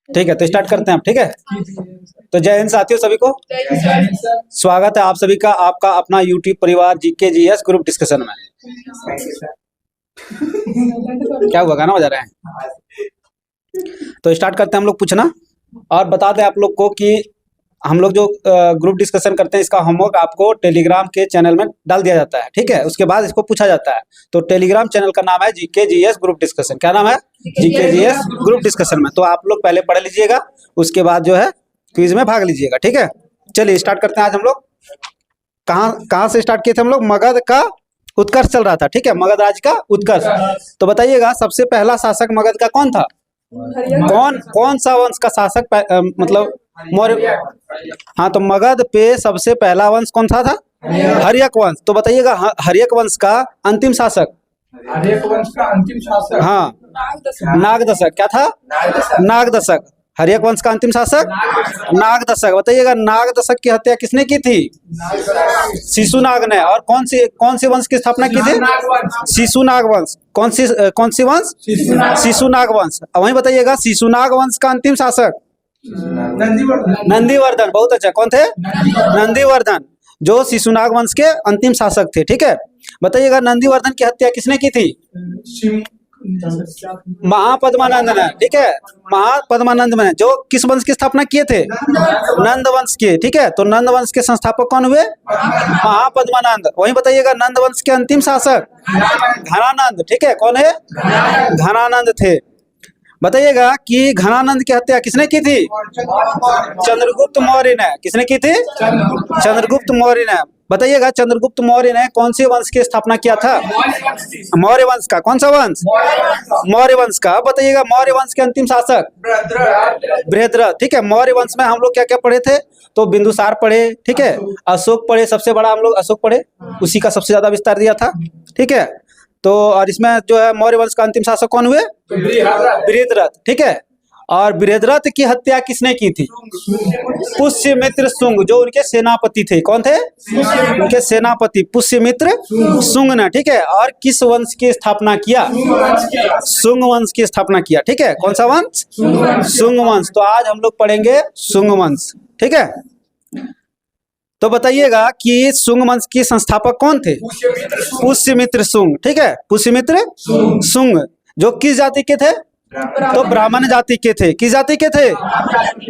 ठीक है, तो स्टार्ट करते हैं आप। ठीक है, तो जय हिंद साथियों सभी को। स्वागत है आप सभी का आपका अपना यूट्यूब परिवार जीके जीएस ग्रुप डिस्कशन में। क्या हुआ, गाना बजा रहे हैं? तो स्टार्ट करते हैं हम लोग पूछना, और बता दें आप लोग को कि हम लोग जो ग्रुप डिस्कशन करते हैं इसका होमवर्क आपको टेलीग्राम के चैनल में डाल दिया जाता है। ठीक है, उसके बाद इसको पूछा जाता है। तो टेलीग्राम चैनल का नाम है जीके जीएस ग्रुप डिस्कशन। क्या नाम है? जीके जीएस ग्रुप डिस्कशन में। तो आप लोग पहले पढ़ लीजिएगा, उसके बाद जो है क्विज में भाग लीजिएगा। ठीक है, चलिए स्टार्ट करते हैं। आज हम लोग कहाँ से स्टार्ट किए थे? हम लोग मगध का उत्कर्ष चल रहा था। ठीक है, मगध राज्य का उत्कर्ष। तो बताइएगा सबसे पहला शासक मगध का कौन था? कौन सा वंश का शासक मतलब मौर्य? हाँ, तो मगध पे सबसे पहला वंश कौन सा था? हर्यक वंश। तो बताइएगा हर्यक वंश का अंतिम शासक? हर्यक वंश का अंतिम शासक, हाँ, नागदशक। क्या था? नागदशक। हर्यक वंश का अंतिम शासक नागदशक। बताइएगा नागदशक की हत्या किसने की थी? शिशुनाग ने। और कौन सी वंश की स्थापना की थी? शिशुनाग वंश। कौन सी वंश? शिशुनाग वंश। वहीं बताइएगा शिशुनाग वंश का अंतिम शासक? नंदीवर्धन। बहुत अच्छा, कौन थे? नंदीवर्धन, जो शिशुनाग वंश के अंतिम शासक थे। ठीक है, बताइएगा नंदीवर्धन की हत्या किसने की थी? महापद्मानंद ने। ठीक है, महापद्मानंद ने, जो किस वंश की स्थापना किए थे? नंद वंश के। ठीक है, तो नंद वंश के संस्थापक कौन हुए? महापद्मानंद। वहीं बताइएगा नंद वंश के अंतिम शासक? घनानंद। ठीक है, कौन है? घनानंद थे। बताइएगा कि घनानंद की हत्या किसने की थी? चंद्रगुप्त मौर्य ने। किसने की थी? चंद्रगुप्त मौर्य ने। बताइएगा चंद्रगुप्त मौर्य ने कौन से वंश की स्थापना किया था? मौर्य वंश का। कौन सा वंश? मौर्य वंश का। बताइएगा मौर्य वंश के अंतिम शासक? बृहद्रथ। ठीक है, मौर्य वंश में हम लोग क्या क्या पढ़े थे? तो बिंदुसार पढ़े, ठीक है, अशोक पढ़े, सबसे बड़ा हम लोग अशोक पढ़े, उसी का सबसे ज्यादा विस्तार दिया था। ठीक है, तो और इसमें जो है मौर्य वंश का अंतिम शासक कौन हुए? बृहद्रथ। ठीक है, और बृहद्रथ की हत्या किसने की थी? पुष्यमित्र शुंग, जो उनके सेनापति थे। कौन थे? उनके सेनापति पुष्यमित्र शुंग ने। ठीक है, और किस वंश की स्थापना किया? शुंग वंश की स्थापना किया। ठीक है, कौन सा वंश? शुंग वंश। तो आज हम लोग पढ़ेंगे शुंग वंश। ठीक है, तो बताइएगा कि शुंग वंश की संस्थापक कौन थे? पुष्यमित्र शुंग। ठीक है, पुष्यमित्र शुंग, जो किस जाति के थे? तो ब्राह्मण जाति के थे। किस जाति के थे?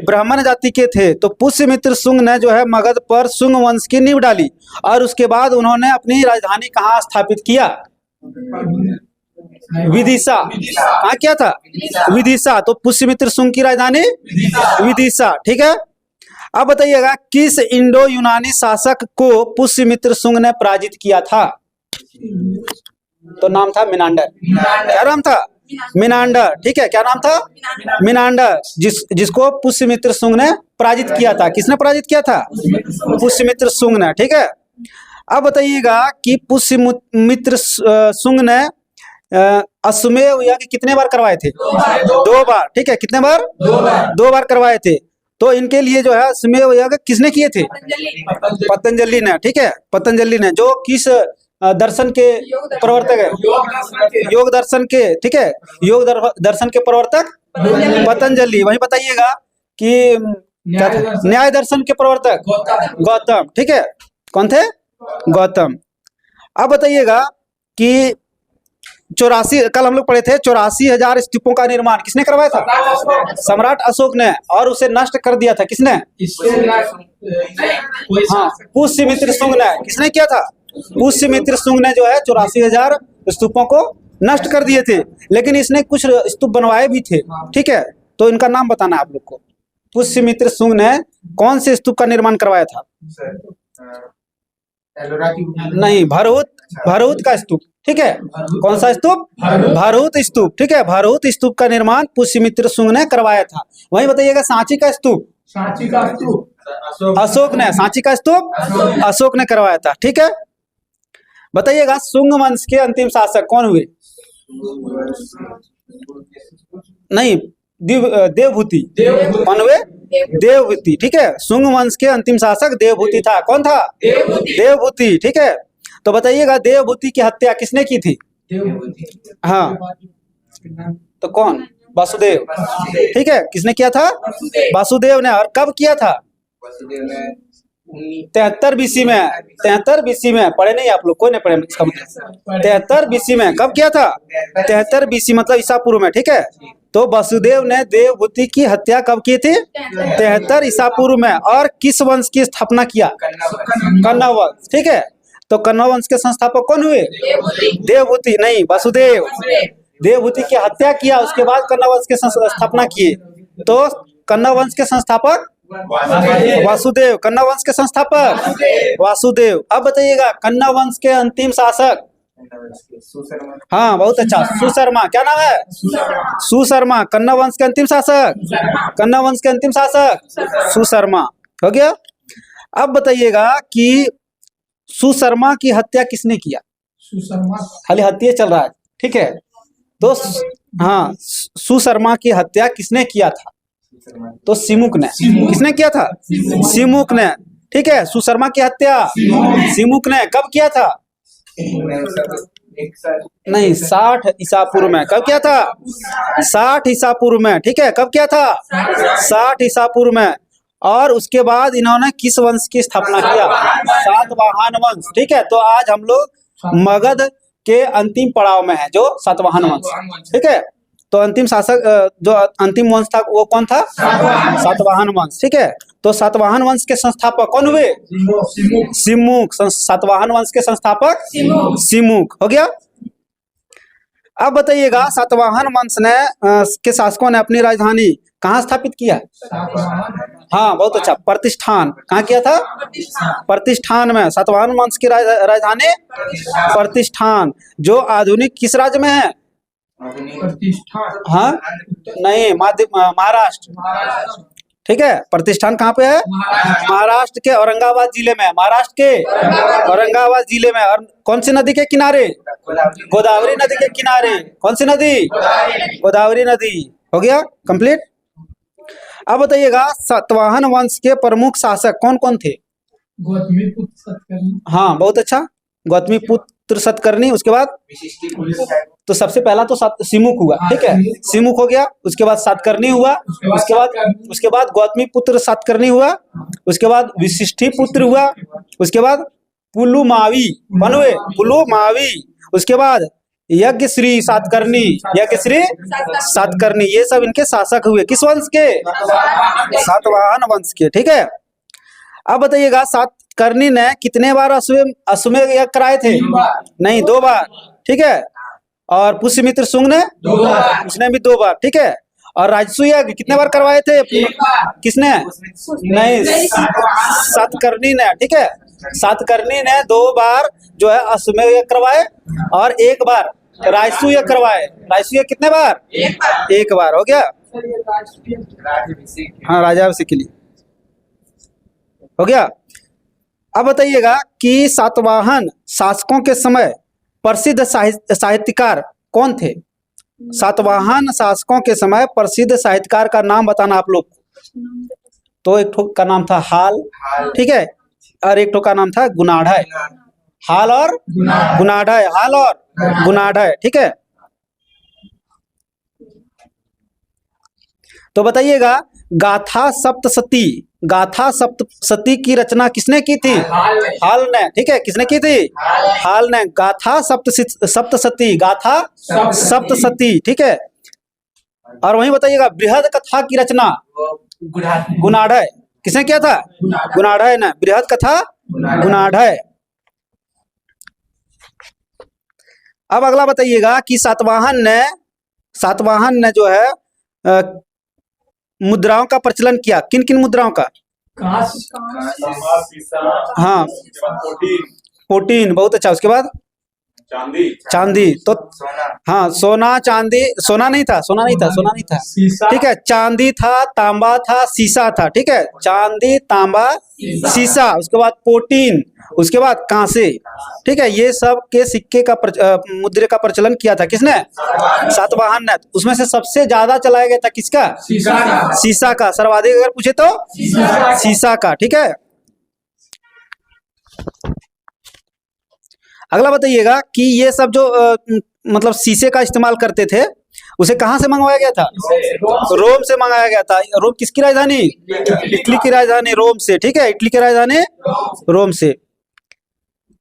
ब्राह्मण जाति के थे। तो पुष्यमित्र शुंग ने जो है मगध पर शुंग वंश की नींव डाली, और उसके बाद उन्होंने अपनी राजधानी कहाँ स्थापित किया? विदिशा। कहाँ किया था? विदिशा। तो पुष्यमित्र शुंग की राजधानी विदिशा। ठीक है, अब बताइएगा किस इंडो यूनानी शासक को पुष्यमित्र शुंग ने पराजित किया था? तो नाम था मिनांडर। क्या नाम था? मिनांडर। ठीक है, क्या नाम था? मिनांडर, जिसको पुष्यमित्र शुंग ने पराजित किया था। किसने पराजित किया था? पुष्यमित्र शुंग ने। ठीक है, अब बताइएगा कि पुष्यमित्र शुंग ने अश्वमेध यज्ञ कितने बार करवाए थे? 2 बार। ठीक है, कितने बार? 2 बार करवाए थे। तो इनके लिए जो है अश्वमेध यज्ञ किसने किए थे? पतंजलि ने। ठीक है, पतंजलि ने, जो किस दर्शन के प्रवर्तक है? योग दर्शन के। ठीक है, योग दर्शन के प्रवर्तक पतंजलि। वही बताइएगा कि न्याय दर्शन के प्रवर्तक गौतम। ठीक है, कौन थे? गौतम। अब बताइएगा कि 84, कल हम लोग पढ़े थे 84,000 स्तूपों का निर्माण किसने करवाया था? सम्राट अशोक ने। और उसे नष्ट कर दिया था किसने? हाँ, पुष्यमित्र शुंग ने। किसने किया था? पुष्यमित्र शुंग ने जो है 84,000 स्तूपों को नष्ट कर दिए थे, लेकिन इसने कुछ स्तूप बनवाए भी थे। ठीक है, तो इनका नाम बताना है आप लोग को। पुष्यमित्र शुंग ने कौन से स्तूप का निर्माण करवाया था? नहीं, भरहुत का स्तूप। ठीक है, कौन सा स्तूप? भरहुत स्तूप। ठीक है, भरहुत स्तूप का निर्माण पुष्यमित्र शुंग ने करवाया था। वहीं बताइएगा सांची का स्तूप? अशोक ने। सांची का स्तूप अशोक ने करवाया था। ठीक है, बताइएगा शुंग वंश के अंतिम शासक कौन हुए? नहीं, देवभूति। कौन हुए? देवभूति। ठीक है, शुंग वंश के अंतिम शासक देवभूति था। कौन था? देवभूति। ठीक है, तो बताइएगा देवभूति की हत्या किसने की थी? हाँ, तो कौन? वासुदेव, ठीक है। किसने किया था? वासुदेव ने। और कब किया था? 73 BC में। 73 BC में पढ़े नहीं आप लोग? कोई नहीं पढ़े इसका मतलब। 73 BC में कब किया था? 73 BC मतलब ईसा पूर्व में, ठीक है। तो वसुदेव ने देवहूति की हत्या कब की थी? 73 ईसा पूर्व में। और किस वंश की स्थापना किया? कन्नव वंश, ठीक है। तो कन्नव वंश के संस्थापक कौन हुए? देवहूति नहीं, वसुदेव। देवहूति की हत्या किया, उसके बाद कन्नव वंश की स्थापना किए। तो कन्नव वंश के संस्थापक वासुदेव। कन्नव वंश के संस्थापक वासुदेव। अब बताइएगा कन्नव वंश के अंतिम शासक। हाँ, बहुत अच्छा, सुशर्मा। क्या नाम है? सुशर्मा। कन्नव वंश के अंतिम शासक, कन्नव वंश के अंतिम शासक सुशर्मा। हो गया। अब बताइएगा कि सुशर्मा की हत्या किसने किया? सुशर्मा खाली हत्या चल रहा है, ठीक है। तो हाँ, सुशर्मा की हत्या किसने किया था? तो सिमुक ने। किसने किया था? सिमुक ने, ठीक है। सुशर्मा की हत्या सिमुक ने कब किया था? नहीं, 60 ईसा पूर्व में। कब किया था? 60 ईसा पूर्व में, ठीक है। कब किया था? 60 ईसा पूर्व में। और उसके बाद इन्होंने किस वंश की स्थापना किया? सातवाहन वंश, ठीक है। तो आज हम लोग मगध के अंतिम पड़ाव में है, जो सातवाहन वंश, ठीक है। तो अंतिम शासक जो अंतिम वंश था वो कौन था? सातवाहन वंश, ठीक है। तो सातवाहन वंश के संस्थापक कौन हुए? सिमुक। सातवाहन वंश के संस्थापक सिमुक। हो गया। अब बताइएगा सातवाहन वंश ने के शासकों ने अपनी राजधानी कहाँ स्थापित किया? हाँ, बहुत अच्छा, प्रतिष्ठान। कहाँ किया था? प्रतिष्ठान में। सातवाहन वंश की राजधानी प्रतिष्ठान, जो आधुनिक किस राज्य में है? प्रतिष्ठान। हाँ, नहीं, महाराष्ट्र, ठीक है। प्रतिष्ठान कहाँ पे है? महाराष्ट्र के औरंगाबाद जिले में। महाराष्ट्र के औरंगाबाद जिले में। और कौन सी नदी के किनारे? गोदावरी नदी के किनारे। कौन सी नदी? गोदावरी नदी। हो गया कंप्लीट। अब बताइएगा सातवाहन वंश के प्रमुख शासक कौन कौन थे? गौतमीपुत्र सतकर्णी। हाँ, बहुत अच्छा, गौतमीपुत्र सतकर्णी। उसके बाद तो सबसे पहला तो सिमुक हुआ, ठीक है। सिमुक हो गया। उसके बाद सातकर्णी हुआ। उसके बाद गौतमीपुत्र सातकर्णी हुआ। उसके बाद वशिष्ठीपुत्र हुआ। उसके बाद पुलुमावी। कौन हुए? पुलुमावी। उसके बाद यज्ञश्री सातकर्णी। यज्ञश्री सातकर्णी, ये सब इनके शासक हुए। किस वंश के? सातवाहन वंश के, ठीक है। अब बताइएगा सातकर्णी ने कितने बार अश्वमेध यज्ञ कराए थे? नहीं, 2 बार, ठीक है। और पुष्यमित्र शुंग ने? 2 बार। उसने भी 2 बार, ठीक है। और राजसू यज्ञ कितने बार करवाए थे? किसने? नहीं, सातकर्णी ने, ठीक है। सातकर्णी ने 2 बार जो है अश्वमेध यज्ञ करवाए और 1 बार राजसू यज्ञ करवाए। राजसू यज्ञ कितने बार? 1 बार। हो गया। हाँ, राजाभिषेक के लिए हो गया। अब बताइएगा कि सातवाहन शासकों के समय प्रसिद्ध साहित्यकार कौन थे? सातवाहन शासकों के समय प्रसिद्ध साहित्यकार का नाम बताना आप लोग। तो एक ठो का नाम था हाल, ठीक है। और एक ठो का नाम था गुणाढ्य। हाल और गुणाढ्य। हाल और गुणाढ्य, ठीक है। तो बताइएगा गाथा सप्तशती। गाथा सप्तशती की रचना किसने की थी? हाल ने, ठीक है। किसने की थी? हाल ने। गाथा सप्तशती। गाथा सप्तशती, ठीक है। और वहीं बताइएगा बृहद कथा की रचना गुणाढ्य किसने किया था? गुणाढ्य ने। बृहद कथा गुणाढ्य। अब अगला बताइएगा कि सातवाहन ने जो है मुद्राओं का प्रचलन किया। किन किन मुद्राओं का? हाँ, 14, बहुत अच्छा। उसके बाद चांदी। तो हाँ, सोना चांदी, सोना नहीं था, ठीक है। चांदी था, तांबा था, शीशा था, ठीक है। चांदी, तांबा, शीशा। उसके बाद पोटीन। उसके बाद कांसे, ठीक है। ये सब के सिक्के का मुद्रे का प्रचलन किया था किसने? सातवाहन ने। उसमें से सबसे ज्यादा चलाया गया था किसका? शीशा का। सर्वाधिक अगर पूछे तो शीशा का, ठीक है। अगला बताइएगा कि ये सब जो मतलब शीशे का इस्तेमाल करते थे, उसे कहाँ से मंगवाया गया था? रोम से मंगाया गया था। रोम किसकी राजधानी? इटली की राजधानी रोम से, ठीक है, इटली की राजधानी रोम से।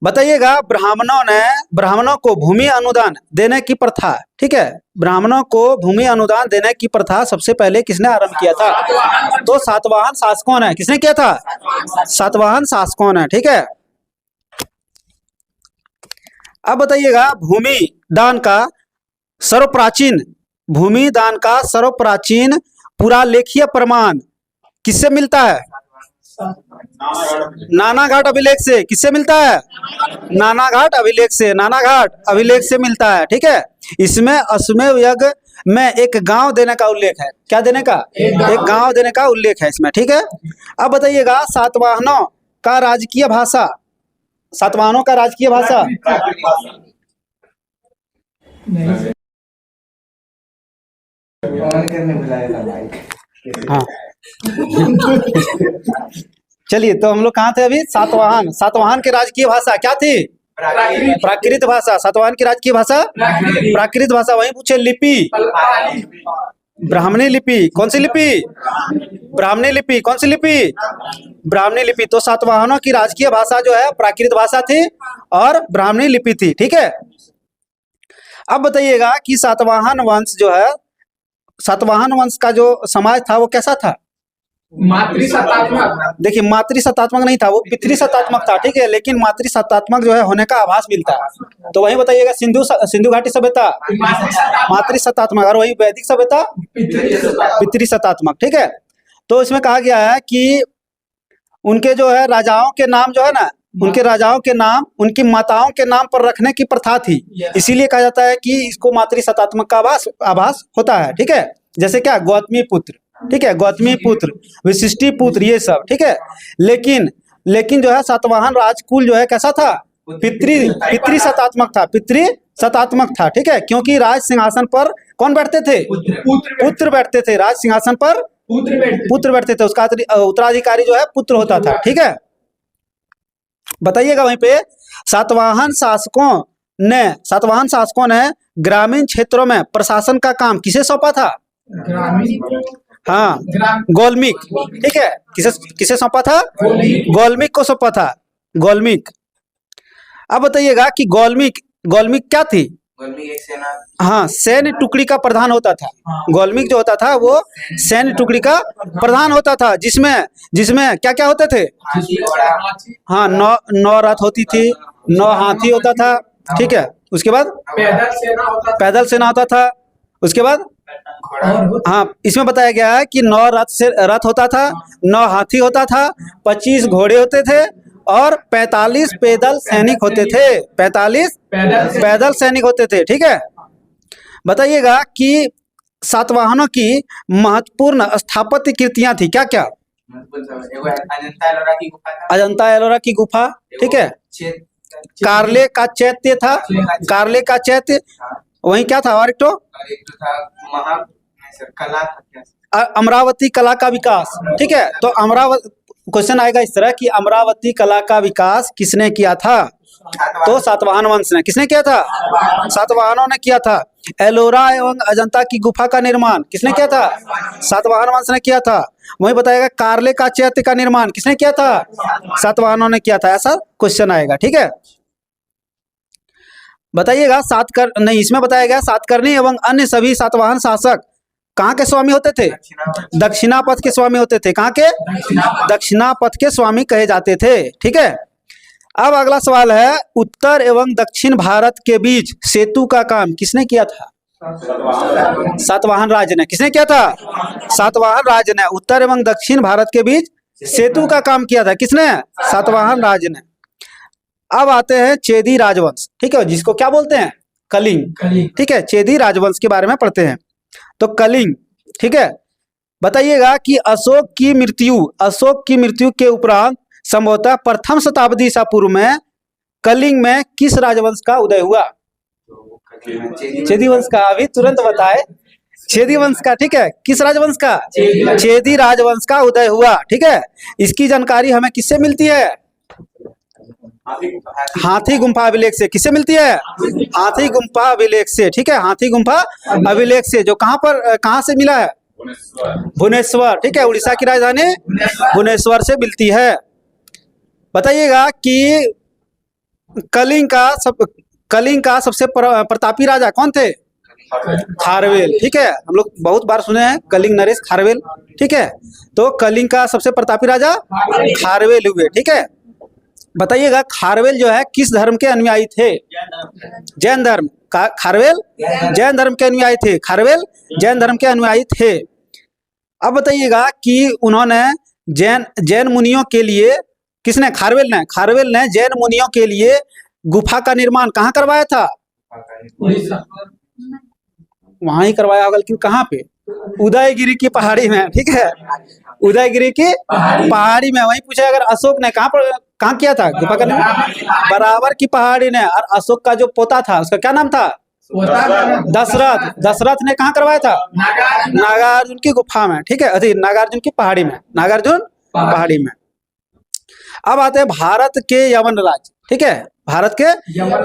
बताइएगा ब्राह्मणों को भूमि अनुदान देने की प्रथा, ठीक है, ब्राह्मणों को भूमि अनुदान देने की प्रथा सबसे पहले किसने आरंभ किया था? तो सातवाहन शासकों ने। किसने किया था? सातवाहन शासकों ने, ठीक है। अब बताइएगा भूमि दान का सर्वप्राचीन पुरालेखीय प्रमाण किससे मिलता है? नानाघाट अभिलेख से। किससे मिलता है? नानाघाट अभिलेख से मिलता है, ठीक है। इसमें अश्वमेध यज्ञ में एक गांव देने का उल्लेख है। क्या देने का? एक गांव देने का उल्लेख है इसमें, ठीक है। अब बताइएगा सातवाहनों का राजकीय भाषा नहीं हाँ चलिए, तो हम लोग कहाँ थे अभी? सातवाहन की राजकीय भाषा क्या थी? प्राकृत भाषा। सातवाहन की राजकीय भाषा प्राकृत भाषा। वहीं पूछे लिपि, ब्राह्मणी लिपि। कौन सी लिपि? ब्राह्मणी लिपि। कौन सी लिपि? ब्राह्मणी लिपि। तो सातवाहनों की राजकीय भाषा जो है प्राकृत भाषा थी और ब्राह्मणी लिपि थी, ठीक है। अब बताइएगा कि सातवाहन वंश का जो समाज था वो कैसा था? मातृसत्तात्मक। देखिए, मातृसत्तात्मक नहीं था, वो पितृसत्तात्मक था, ठीक है। लेकिन मातृसत्तात्मक जो है होने का आभास मिलता है। तो वही बताइएगा सिंधु घाटी सभ्यता मातृसत्तात्मक, और वही वैदिक सभ्यता पितृसत्तात्मक, ठीक है। तो इसमें कहा गया है कि उनके जो है राजाओं के नाम जो है ना, उनके राजाओं के नाम उनकी माताओं के नाम पर रखने की प्रथा थी। इसीलिए कहा जाता है कि इसको मातृसत्तात्मक का आभास होता है, ठीक है। जैसे क्या? गौतमी पुत्र, ठीक है, गौतमी पुत्र, वशिष्ठी पुत्र, ये सब, ठीक है। लेकिन जो है सातवाहन राजकुल जो है कैसा था? पितृसत्तात्मक था, ठीक है। क्योंकि राज सिंहासन पर कौन बैठते थे? पुत्र बैठते थे। राज सिंहासन पर पुत्र बैठते थे। उसका उत्तराधिकारी जो है पुत्र होता था, ठीक है। बताइएगा वहीं पे सातवाहन शासकों ने ग्रामीण क्षेत्रों में प्रशासन का काम किसे सौंपा था? हाँ, गोलमिक, ठीक है। किसे सौंपा था? गोलमिक को सौंपा था, गोलमिक। अब बताइएगा कि गोलमिक क्या थी? गोलमिक एक सेना, हाँ, सैन्य टुकड़ी का प्रधान होता था। गोलमिक जो होता था वो सैन्य टुकड़ी का प्रधान होता था, जिसमें क्या क्या होते थे? हाथी, घोड़ा, हाँ, 9 रथ होती थी, 9 हाथी होता था, ठीक है। उसके बाद पैदल सेना होता था। उसके बाद हाँ, इसमें बताया गया है कि 9 रथ होता था, 9 हाथी होता था, 25 घोड़े होते थे और 45 पैदल सैनिक होते थे। 45 पैदल सैनिक होते थे, ठीक है। बताइएगा कि सातवाहनों की महत्वपूर्ण स्थापत्य कृतियां थी क्या क्या? अजंता एलोरा की गुफा, ठीक है। कार्ले का चैत्य था, कार्ले का चैत्य। वहीं क्या था? और एक तो अमरावती कला का विकास, ठीक है। तो क्वेश्चन आएगा इस तरह कि अमरावती कला का विकास किसने किया था? तो सातवाहन वंश ने। किसने किया था? सातवाहनों ने किया था। एलोरा एवं अजंता की गुफा का निर्माण किसने किया था? सातवाहन वंश ने किया था। वही बताएगा कार्ले का चैत्य का निर्माण किसने किया था? सातवाहनों ने किया था। ऐसा क्वेश्चन आएगा, ठीक है। बताइएगा इसमें बताया गया सातकर्णी एवं अन्य सभी सातवाहन शासक कहाँ के स्वामी होते थे? दक्षिणापथ के स्वामी होते थे। कहाँ के? दक्षिणापथ के स्वामी कहे जाते थे, ठीक है। अब अगला सवाल है, उत्तर एवं दक्षिण भारत के बीच सेतु का काम किसने किया था? सातवाहन राज ने। किसने किया था? सातवाहन राज ने। उत्तर एवं दक्षिण भारत के बीच सेतु का काम किया था। किसने? सातवाहन राज ने। अब आते हैं चेदी राजवंश, ठीक है, जिसको क्या बोलते हैं? कलिंग, ठीक है। चेदी राजवंश के बारे में पढ़ते हैं। तो कलिंग, ठीक है। बताइएगा कि अशोक की मृत्यु के उपरांत संभवतः प्रथम शताब्दी ईसा पूर्व में कलिंग में किस राजवंश का उदय हुआ? चेदी वंश का। अभी तुरंत बताए। चेदी वंश का, ठीक है। किस राजवंश का? चेदी राजवंश का उदय हुआ, ठीक है। इसकी जानकारी हमें किससे मिलती है? हाथी गुम्फा अभिलेख से। किससे मिलती है? हाथी गुम्फा अभिलेख से, ठीक है, हाथी गुम्फा अभिलेख से, जो कहाँ से मिला है? भुवनेश्वर, ठीक है, उड़ीसा की राजधानी भुवनेश्वर से मिलती है। बताइएगा कि कलिंग का सबसे प्रतापी राजा कौन थे? खारवेल, ठीक है, हम लोग बहुत बार सुने हैं कलिंग नरेश खारवेल, ठीक है, तो कलिंग का सबसे प्रतापी राजा खारवेल हुए, ठीक है। बताइएगा खारवेल जो है किस धर्म के अनुयायी थे? जैन धर्म का। खारवेल जैन धर्म के अनुयायी थे। खारवेल जैन धर्म के अनुयायी थे। अब बताइएगा कि उन्होंने जैन मुनियों के लिए, किसने? खारवेल ने जैन मुनियों के लिए गुफा का निर्माण कहाँ करवाया था? वहां ही करवाया होगा, लेकिन कहाँ पे? उदयगिरी की पहाड़ी में, ठीक है, उदयगिरी की पहाड़ी में। वहीं पूछा अगर अशोक ने कहाँ किया था गुफा का निर्माण? बराबर की पहाड़ी ने। और अशोक का जो पोता था उसका क्या नाम था? दशरथ ने कहाँ करवाया था? नागार्जुन की गुफा में, ठीक है, अरे नागार्जुन की पहाड़ी में, नागार्जुन पहाड़ी में। अब आते हैं भारत के यवन राज्य, ठीक है, भारत के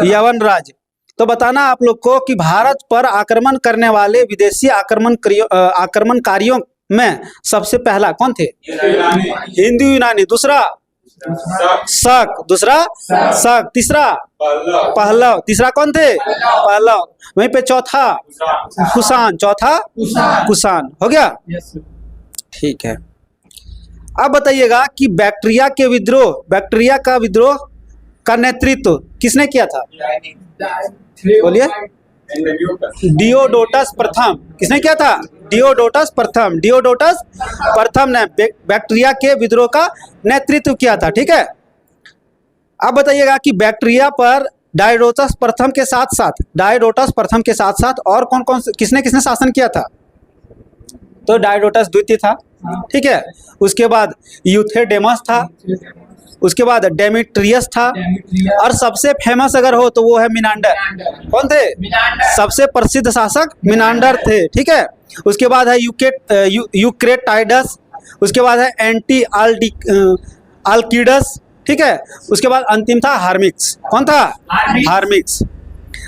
यवन राज्य। तो बताना आप लोग को कि भारत पर आक्रमण करने वाले विदेशी आक्रमणकारियों में सबसे पहला कौन थे? हिंदू यूनानी। दूसरा शक। तीसरा पहलव। तीसरा कौन थे? पहलव। वहीं पे चौथा कुषाण। हो गया, ठीक है। अब बताइएगा कि बैक्ट्रिया का विद्रोह का नेतृत्व किसने किया था? बोलिए। डियोडोटस प्रथम। किसने किया था? डियोडोटस प्रथम ने बैक्ट्रिया के विद्रोह का नेतृत्व किया था, ठीक है। अब बताइएगा कि बैक्ट्रिया पर डायोडोटस प्रथम के साथ और कौन किसने शासन किया था? तो डायोडोटस द्वितीय था, ठीक है, उसके बाद यूथेडेमस था, उसके बाद डेमेट्रियस था, और सबसे फेमस अगर हो तो वो है मिनांडर। कौन थे? सबसे प्रसिद्ध शासक मिनांडर थे, ठीक है। उसके बाद है यूक्रेटाइडस, उसके बाद है एंटी आल्किडस, ठीक है, उसके बाद अंतिम था हार्मिक्स। कौन था? हार्मिक्स।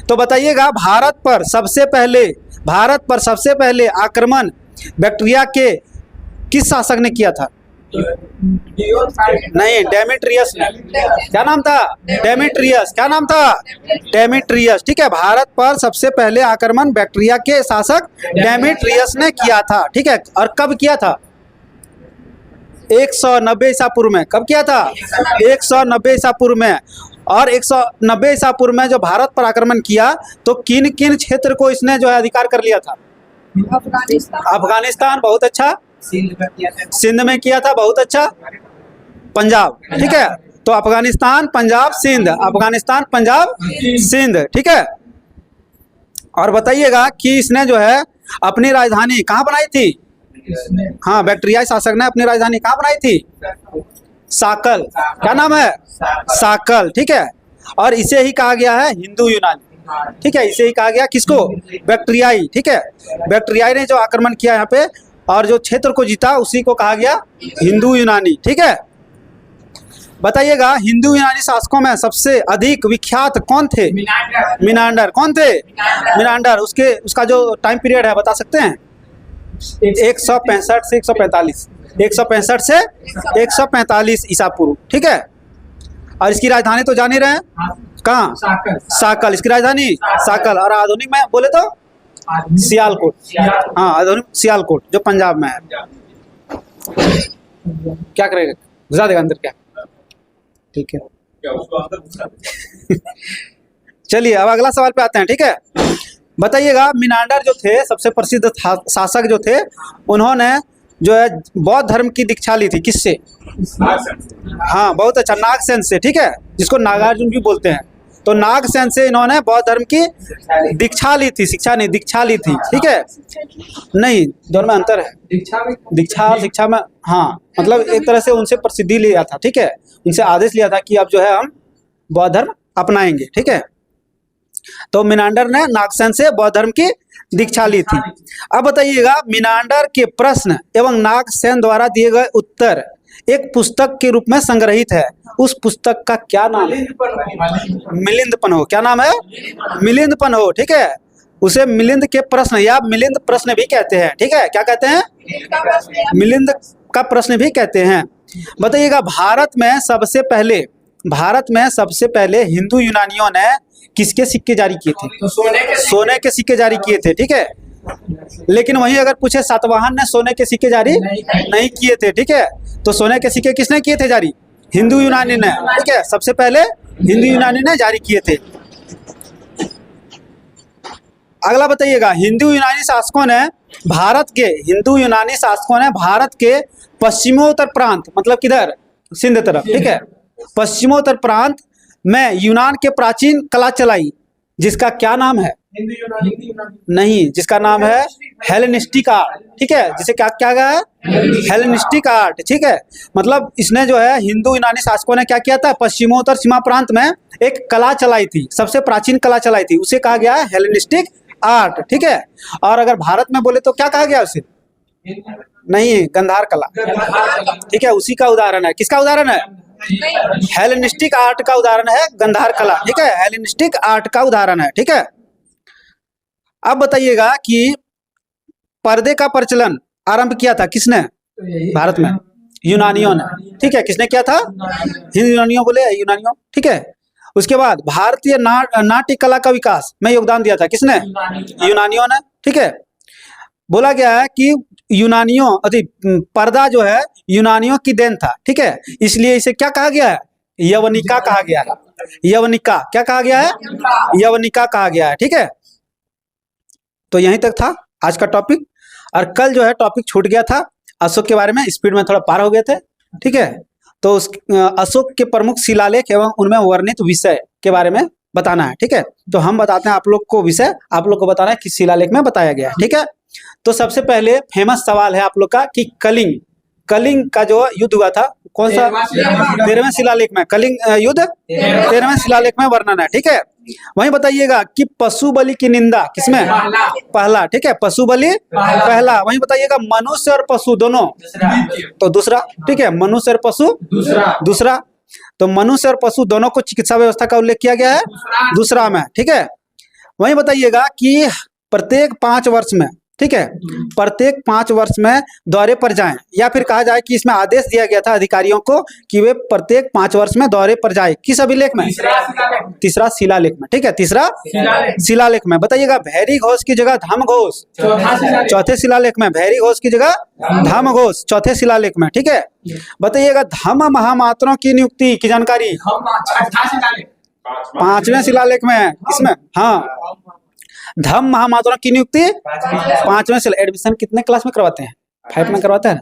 तो बताइएगा भारत पर सबसे पहले आक्रमण बैक्ट्रिया के किस शासक ने किया था? नहीं, डेमेट्रियस ने। क्या नाम था? डेमेट्रियस। क्या नाम था? डेमेट्रियस, ठीक है। भारत पर सबसे पहले आक्रमण बैक्ट्रिया के शासक डेमेट्रियस ने किया था, ठीक है। और कब किया था? 190 ईसा पूर्व में। कब किया था? 190 ईसा पूर्व में। और 190 ईसा पूर्व में जो भारत पर आक्रमण किया तो किन किन क्षेत्र को इसने जो है अधिकार कर लिया था? अफगानिस्तान, बहुत अच्छा। सिंध में किया था, बहुत अच्छा। पंजाब, ठीक है, तो अफगानिस्तान, पंजाब, सिंध, ठीक है। और बताइएगा कि इसने जो है अपनी राजधानी कहाँ बनाई थी? हाँ, बैक्ट्रियाई शासक ने अपनी राजधानी कहाँ बनाई थी? साकल। क्या नाम है? साकल, ठीक है। और इसे ही कहा गया है हिंदू यूनानी, ठीक है, इसे ही कहा गया किसको? बैक्ट्रियाई, ठीक है। बैक्ट्रियाई ने जो आक्रमण किया यहाँ पे और जो क्षेत्र को जीता उसी को कहा गया हिंदू यूनानी, ठीक है। बताइएगा हिंदू यूनानी शासकों में सबसे अधिक विख्यात कौन थे? मिनांडर। कौन थे? मिनांडर। उसका जो टाइम पीरियड है बता सकते हैं? 165 से 145, 165 से 145 ईसा पूर्व, ठीक है। और इसकी राजधानी तो जान ही रहे हैं, कहाँ? साकल। इसकी राजधानी साकल। और आधुनिक में बोले तो सियालकोट। हाँ, आधुनिक सियालकोट जो पंजाब में है। क्या करेगा? घुसा देगा अंदर क्या? ठीक है, चलिए अब अगला सवाल पे आते हैं, ठीक है। बताइएगा मिनांडर जो थे सबसे प्रसिद्ध शासक जो थे, उन्होंने जो है बौद्ध धर्म की दीक्षा ली थी। किससे? हाँ, बहुत अच्छा, नागसेन से, ठीक है, जिसको नागार्जुन भी बोलते हैं। तो नागसेन से इन्होंने बौद्ध धर्म की दीक्षा ली थी, शिक्षा नहीं, दीक्षा ली थी, ठीक है। नहीं, दोनों में अंतर है। दीक्षा और शिक्षा में, हाँ, मतलब एक तरह से उनसे प्रसिद्धि लिया था, ठीक है, उनसे आदेश लिया था कि अब जो है हम बौद्ध धर्म अपनाएंगे, ठीक है। तो मिनांडर ने नागसेन से बौद्ध धर्म की दीक्षा ली थी। अब बताइएगा मिनांडर के प्रश्न एवं नागसेन द्वारा दिए गए उत्तर एक पुस्तक के रूप में संग्रहित है, उस पुस्तक का क्या नाम है? मिलिंद पन्हो। क्या नाम है? मिलिंद पन्हो। ठीक है, उसे मिलिंद के प्रश्न या मिलिंद प्रश्न भी कहते हैं। ठीक है, क्या कहते हैं? मिलिंद का प्रश्न भी कहते हैं। बताइएगा, भारत में सबसे पहले हिंदू यूनानियों ने किसके सिक्के जारी किए थे? तो सोने के सिक्के जारी किए थे। ठीक है, लेकिन वहीं अगर पूछे सातवाहन ने सोने के सिक्के जारी नहीं किए थे। ठीक है, तो सोने के सिक्के किसने किए थे जारी? हिंदू यूनानी ने। ठीक है, सबसे पहले हिंदू यूनानी ने जारी किए थे। अगला बताइएगा, हिंदू यूनानी शासकों ने भारत के पश्चिमोत्तर प्रांत, मतलब किधर? सिंध तरफ। ठीक है, पश्चिमोत्तर प्रांत में यूनान के प्राचीन कला चलाई, जिसका क्या नाम है? नहीं, जिसका नाम है हेलेनिस्टिक आर्ट। ठीक है, जिसे क्या क्या गया है? Hellenistic art. ठीक है, मतलब इसने जो है हिंदू यूनानी शासकों ने क्या किया था? पश्चिमोत्तर सीमा प्रांत में एक कला चलाई थी, सबसे प्राचीन कला चलाई थी, उसे कहा गया है हेलेनिस्टिक आर्ट। ठीक है, और अगर भारत में बोले तो क्या कहा गया उसे? नहीं, गंधार कला। ठीक है, उसी का उदाहरण है। किसका उदाहरण है? हेलेनिस्टिक आर्ट का उदाहरण है गंधार कला। ठीक है, हेलेनिस्टिक आर्ट का उदाहरण है। ठीक है, अब बताइएगा कि पर्दे का प्रचलन आरंभ किया था किसने भारत में? यूनानियों ने। ठीक है, किसने किया था? हिंदू यूनानियों बोले, यूनानियों। ठीक है, उसके बाद भारतीय नाट्य कला का विकास में योगदान दिया था किसने? यूनानियों ने। ठीक है, बोला गया है कि पर्दा जो है यूनानियों की देन था। ठीक है, इसलिए इसे क्या कहा गया है? यवनिका कहा गया है। यवनिका क्या कहा गया है? यवनिका कहा गया है। ठीक है, तो यहीं तक था आज का टॉपिक। और कल जो है टॉपिक छूट गया था अशोक के बारे में, स्पीड में थोड़ा पार हो गए थे। ठीक है, तो उस अशोक के प्रमुख शिलालेख एवं उनमें वर्णित विषय के बारे में बताना है। ठीक है, तो हम बताते हैं आप लोग को विषय, आप लोग को बताना है किस शिलालेख में बताया गया है। ठीक है, तो सबसे पहले फेमस सवाल है आप लोग का कि कलिंग का जो युद्ध हुआ था कौन सा? 13वें शिलालेख में कलिंग युद्ध 13वें शिलालेख में वर्णन है। ठीक है, वहीं बताइएगा कि पशु बलि की निंदा किसमें? पहला। ठीक है, पशु बलि पहला। वहीं बताइएगा मनुष्य और पशु दोनों तो दूसरा। ठीक है, मनुष्य और पशु दूसरा। तो मनुष्य और पशु दोनों को चिकित्सा व्यवस्था का उल्लेख किया गया है दूसरा में। ठीक है, वहीं बताइएगा कि प्रत्येक 5 वर्ष में, ठीक है, प्रत्येक 5 वर्ष में दौरे पर जाएं, या फिर कहा जाए कि इसमें आदेश दिया गया था अधिकारियों को कि वे प्रत्येक 5 वर्ष में दौरे पर जाए। किस अभिलेख में? तीसरा शिलालेख में। ठीक है, तीसरा शिलालेख में। बताइएगा, भैरी घोष की जगह धम घोष चौथे शिलालेख में। भैरी घोष की जगह धम घोष चौथे शिलालेख में। ठीक है, बताइएगा धम्म महामात्रों की नियुक्ति की जानकारी 5वें शिलालेख में। किसमें? हाँ, धम्म महामात्रों की नियुक्ति 5वें शिलालेख। एडमिशन कितने क्लास में करवाते हैं? 5 में करवाते हैं,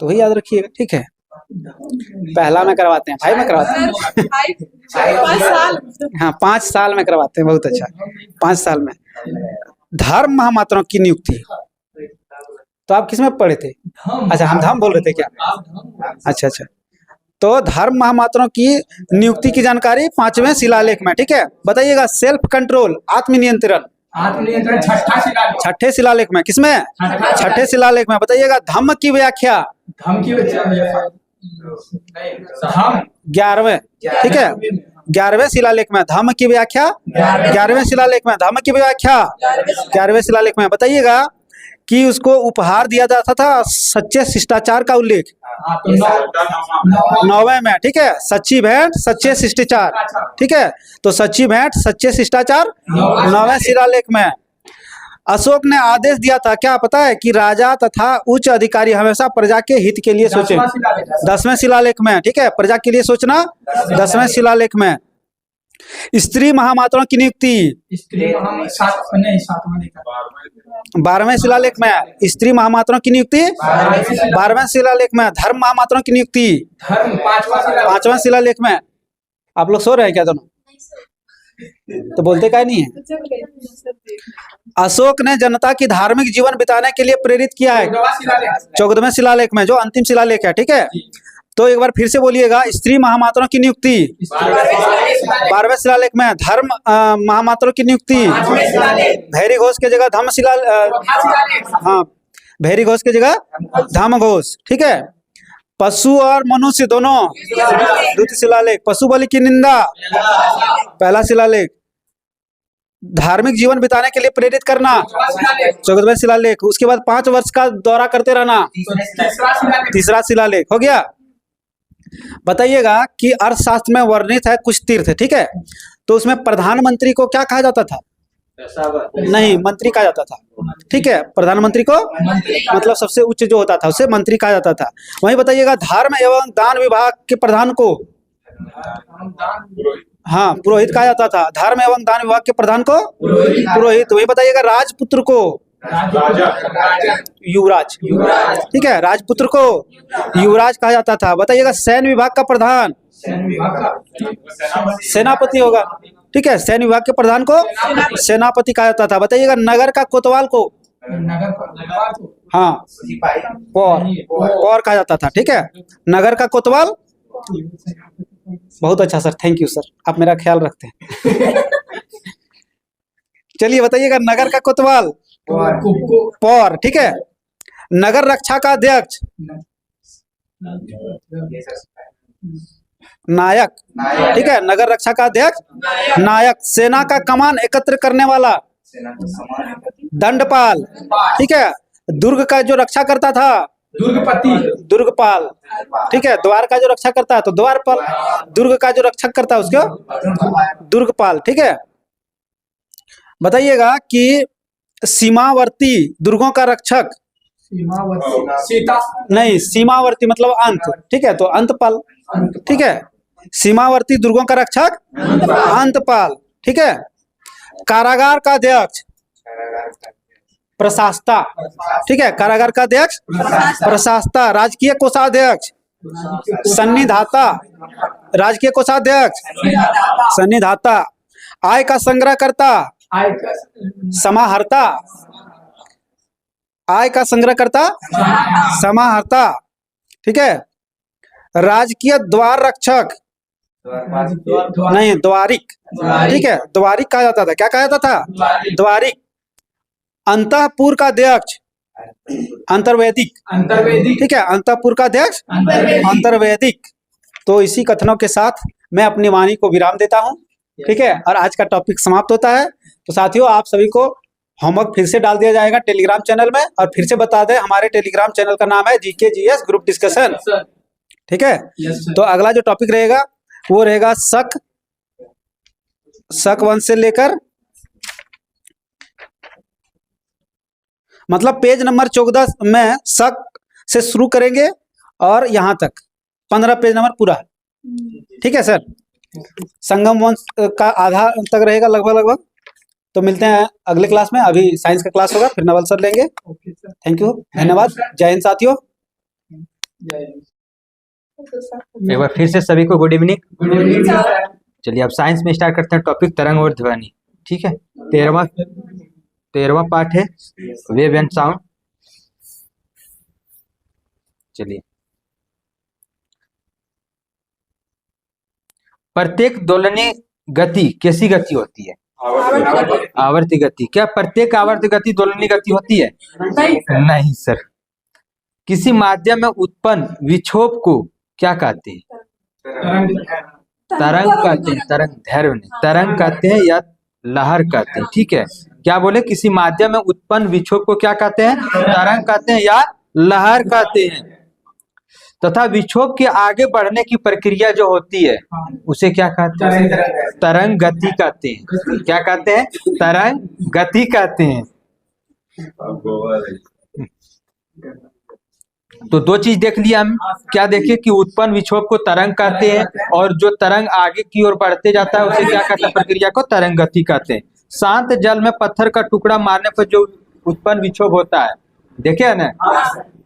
तो वही याद रखिएगा। ठीक है, पहला में करवाते हैं, 5 में करवाते हैं। हाँ, 5 साल में करवाते हैं। बहुत अच्छा, 5 साल में धर्म महामात्रों की नियुक्ति। तो आप किस में पढ़े थे? अच्छा, हम धर्म बोल रहे थे क्या? अच्छा, तो धर्म महामात्रों की नियुक्ति की जानकारी 5वें शिलालेख में। ठीक है, बताइएगा सेल्फ कंट्रोल आत्मनियंत्रण छठे शिलालेख में। किसमें? छठे शिलालेख में। बताइएगा धम्म की व्याख्या 11वें। ठीक है, 11वें शिलालेख में धम्म की व्याख्या 11वें शिलालेख में। धम्म की व्याख्या 11वें शिलालेख में। बताइएगा कि उसको उपहार दिया जाता था सच्चे शिष्टाचार का उल्लेख 9वें में। ठीक है, सच्ची भेंट सच्चे शिष्टाचार। ठीक है, तो सच्ची भेंट सच्चे शिष्टाचार 9वें शिलालेख में। अशोक ने आदेश दिया था, क्या पता है, कि राजा तथा उच्च अधिकारी हमेशा प्रजा के हित के लिए सोचे 10वें शिलालेख में। ठीक है, प्रजा के लिए सोचना 10वें शिलालेख में। स्त्री महामात्राओं की नियुक्ति 12वें शिलालेख में। स्त्री महामात्राओं की नियुक्ति 12वें शिलालेख में। धर्म महामात्राओं की नियुक्ति 5वां शिलालेख में। आप लोग सो रहे हैं क्या दोनों? तो बोलते क्या नहीं है? अशोक ने जनता की धार्मिक जीवन बिताने के लिए प्रेरित किया है 14वें शिलालेख में, जो अंतिम शिलालेख है। ठीक है, तो एक बार फिर से बोलिएगा, स्त्री महामात्राओं की नियुक्ति 12वें शिलालेख में। धर्म महामात्राओं की नियुक्ति भैरी घोष के जगह धम्म हाँ, भैरी घोष के जगह धम्म घोष। ठीक है, पशु और मनुष्य दोनों द्वितीय शिलालेख। पशु बलि की निंदा पहला शिलालेख। धार्मिक जीवन बिताने के लिए प्रेरित करना 14वां शिलालेख। उसके बाद 5 वर्ष का दौरा करते रहना तीसरा शिलालेख हो गया। बताइएगा कि अर्थशास्त्र में वर्णित है कुछ तीर्थ, ठीक है, तो उसमें प्रधानमंत्री को क्या कहा जाता था? नहीं, मंत्री कहा जाता था, ठीक है। प्रधानमंत्री को मतलब सबसे उच्च जो होता था उसे मंत्री कहा जाता था। वहीं बताइएगा धर्म एवं दान विभाग के प्रधान को, हाँ, पुरोहित कहा जाता था। धर्म एवं दान विभाग के प्रधान को पुरोहित। वही बताइएगा राजपुत्र को युवराज, ठीक है, राजपुत्र को युवराज कहा जाता था। बताइएगा सैन्य विभाग का प्रधान सेनापति होगा, ठीक है, सैन्य विभाग के प्रधान को सेनापति कहा जाता था। बताइएगा नगर का कोतवाल को, हाँ, पौर कहा जाता था, ठीक है, नगर का कोतवाल। बहुत अच्छा सर, थैंक यू सर, आप मेरा ख्याल रखते हैं। चलिए बताइएगा नगर का कोतवाल पौर, ठीक है। नगर रक्षा का अध्यक्ष नायक, ठीक है, नगर रक्षा का अध्यक्ष नायक। सेना का कमान एकत्र करने वाला दंडपाल, ठीक है। दुर्ग का जो रक्षा करता था दुर्गपाल, ठीक है। द्वार का जो रक्षा करता है तो द्वारपाल, दुर्ग का जो रक्षक करता है उसको दुर्गपाल, ठीक है। बताइएगा कि सीमावर्ती दुर्गों का रक्षक नहीं, सीमावर्ती मतलब अंत, ठीक है, तो अंतपाल, ठीक है। सीमावर्ती दुर्गों का रक्षक अंतपाल, ठीक है। कारागार का अध्यक्ष प्रशासता, ठीक है, कारागार का अध्यक्ष प्रशासता। राजकीय कोषाध्यक्ष सन्निधाता, राजकीय कोषाध्यक्ष सन्निधाता। आय का संग्रह करता समाहर्ता, आय का संग्रह करता समाहर्ता, ठीक है। राजकीय द्वार रक्षक नहीं, द्वारिक, ठीक है, द्वारिक कहा जाता था। क्या कहा जाता था? द्वारिक। अंतःपुर का अध्यक्ष अंतर्वैदिक, ठीक है, अंतःपुर का अध्यक्ष अंतर्वैदिक। तो इसी कथनों के साथ मैं अपनी वाणी को विराम देता हूं, ठीक है, और आज का टॉपिक समाप्त होता है। तो साथियों आप सभी को होमवर्क फिर से डाल दिया जाएगा टेलीग्राम चैनल में, और फिर से बता दें हमारे टेलीग्राम चैनल का नाम है जीके जीएस ग्रुप डिस्कशन, ठीक है। तो अगला जो टॉपिक रहेगा वो रहेगा शक 1 से लेकर मतलब पेज नंबर 14 में शक से शुरू करेंगे और यहाँ तक 15 पेज नंबर पूरा, ठीक है सर। संगम वंश का आधा तक रहेगा लगभग। तो मिलते हैं अगले क्लास में। अभी साइंस का क्लास होगा, फिर नवल सर लेंगे। थैंक यू, धन्यवाद, जय हिंद साथियों। एक बार फिर से सभी को गुड इवनिंग। चलिए अब साइंस में स्टार्ट करते हैं टॉपिक तरंग और ध्वनि, ठीक है। 13वां पार्ट है वेव एंड साउंड। चलिए, प्रत्येक दोलनीय गति कैसी गति होती है? आवर्ती गति। क्या प्रत्येक आवर्ती गति दोलनीय गति होती है? नहीं सर। किसी माध्यम में उत्पन्न विक्षोभ को क्या कहते हैं? तरंग कहते हैं, तरंग, धैर्य नहीं, तरंग कहते हैं या लहर कहते हैं, ठीक है। क्या बोले? किसी माध्यम में उत्पन्न विक्षोभ को क्या कहते हैं? तरंग कहते हैं या लहर कहते हैं। तथा विक्षोभ के आगे बढ़ने की प्रक्रिया जो होती है उसे क्या कहते हैं? तरंग गति कहते हैं। क्या कहते हैं? तरंग गति कहते हैं। तो 2 चीज देख लिया हम। क्या देखे कि उत्पन्न विक्षोभ को तरंग कहते हैं, और जो तरंग आगे की ओर बढ़ते जाता है उसे क्या कहते हैं? प्रक्रिया को तरंग गति कहते हैं। शांत जल में पत्थर का टुकड़ा मारने पर जो उत्पन्न विक्षोभ होता है, देखे है ना,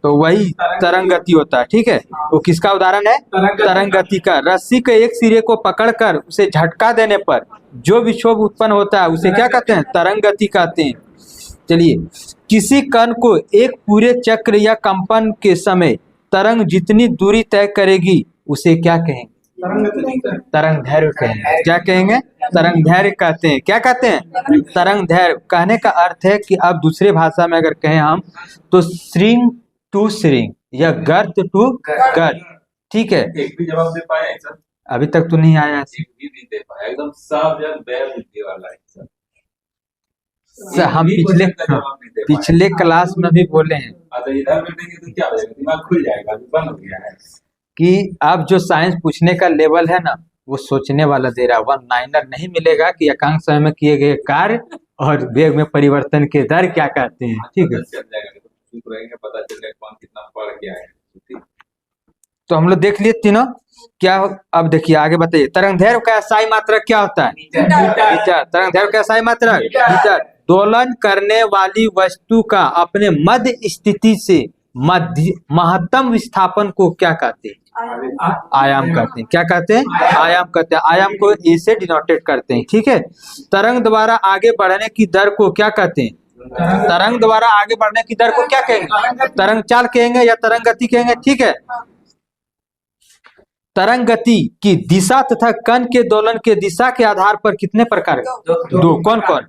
तो वही तरंग गति होता है, ठीक है। वो किसका उदाहरण है? तरंग गति का। रस्सी के एक सिरे को पकड़कर उसे झटका देने पर जो विक्षोभ उत्पन्न होता है उसे क्या कहते हैं? तरंग गति कहते हैं। चलिए, किसी कण को एक पूरे चक्र या कंपन के समय तरंग जितनी दूरी तय करेगी उसे क्या कहेंगे? तरंग दैर्घ्य कहेंगे। क्या कहेंगे? तरंग दैर्घ्य कहते हैं। क्या कहते हैं? तरंग दैर्घ्य। कहने का अर्थ है कि अब दूसरे भाषा में अगर कहें हम तो श्रिंग टू श्रिंग, या गर्त टू गर्त, ठीक है। एक भी जवाब दे पाया है सर? अभी तक तो नहीं आया एक भी नहीं दे पाया, एकदम साफ जब बैल बुद्धि वाला है सर। हम एक भी पिछले क्वेश्चन का जवाब नहीं दे पाया। पिछले क्लास में भी बोले हैं अच्छा इधर बैठेंगे तो क्या हो जाएगा, दिमाग खुल जाएगा, अभी बंद हो गया है। कि अब जो साइंस पूछने का लेवल है ना, वो सोचने वाला दे रहा है। वन लाइनर नहीं मिलेगा कि एकांक समय में किए गए कार्य और वेग में परिवर्तन के दर क्या कहते हैं, ठीक है। चल जाएगा, चुप रहेंगे, पता चल जाएगा कौन कितना पढ़ गया है, ठीक। तो हम लोग देख लिए तीनों क्या। अब देखिए आगे बताइए, तरंगदैर्घ्य का SI मात्रक क्या होता है? मीटर। तरंगदैर्घ्य का SI मात्रक मीटर। दोलन करने वाली वस्तु का अपने मध्य स्थिति से महत्तम विस्थापन को क्या कहते हैं? आयाम कहते हैं। क्या कहते हैं? आयाम कहते हैं। आयाम को ए से डिनोटेट करते हैं, ठीक है। तरंग द्वारा आगे बढ़ने की दर को क्या कहते हैं? तरंग द्वारा आगे बढ़ने की दर को क्या कहेंगे? तरंग चाल कहेंगे या तरंग गति कहेंगे, ठीक है। तरंग गति की दिशा तथा कण के दोलन के दिशा के आधार पर कितने प्रकार है? दो। कौन कौन?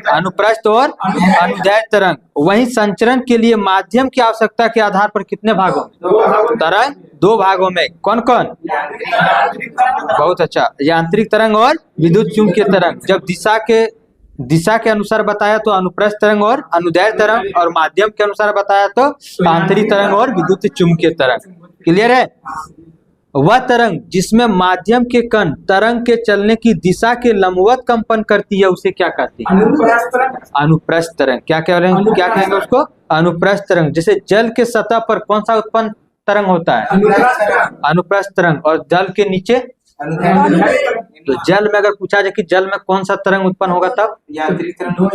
अनुप्रस्थ और अनुदैर्घ्य तरंग। वहीं संचरण के लिए माध्यम की आवश्यकता के आधार पर कितने भागों में? तरंग दो भागों में। कौन कौन? बहुत अच्छा। यांत्रिक तरंग और विद्युत चुम्बकीय तरंग। जब दिशा के अनुसार बताया तो अनुप्रस्थ तरंग और अनुदैर्घ्य तरंग, और माध्यम के अनुसार बताया तो आंतरिक तरंग और विद्युत चुम्बकीय तरंग। क्लियर है? वह तरंग जिसमें माध्यम के कण तरंग के चलने की दिशा के लंबवत कंपन करती है उसे क्या कहते हैं? अनुप्रस्थ तरंग। क्या कहेंगे उसको? अनुप्रस्थ तरंग। जैसे जल के सतह पर कौन सा उत्पन्न तरंग होता है? अनुप्रस्थ तरंग। और जल के नीचे? तो जल में अगर पूछा जाए कि जल में कौन सा तरंग उत्पन्न होगा तब? यांत्रिक तरंग।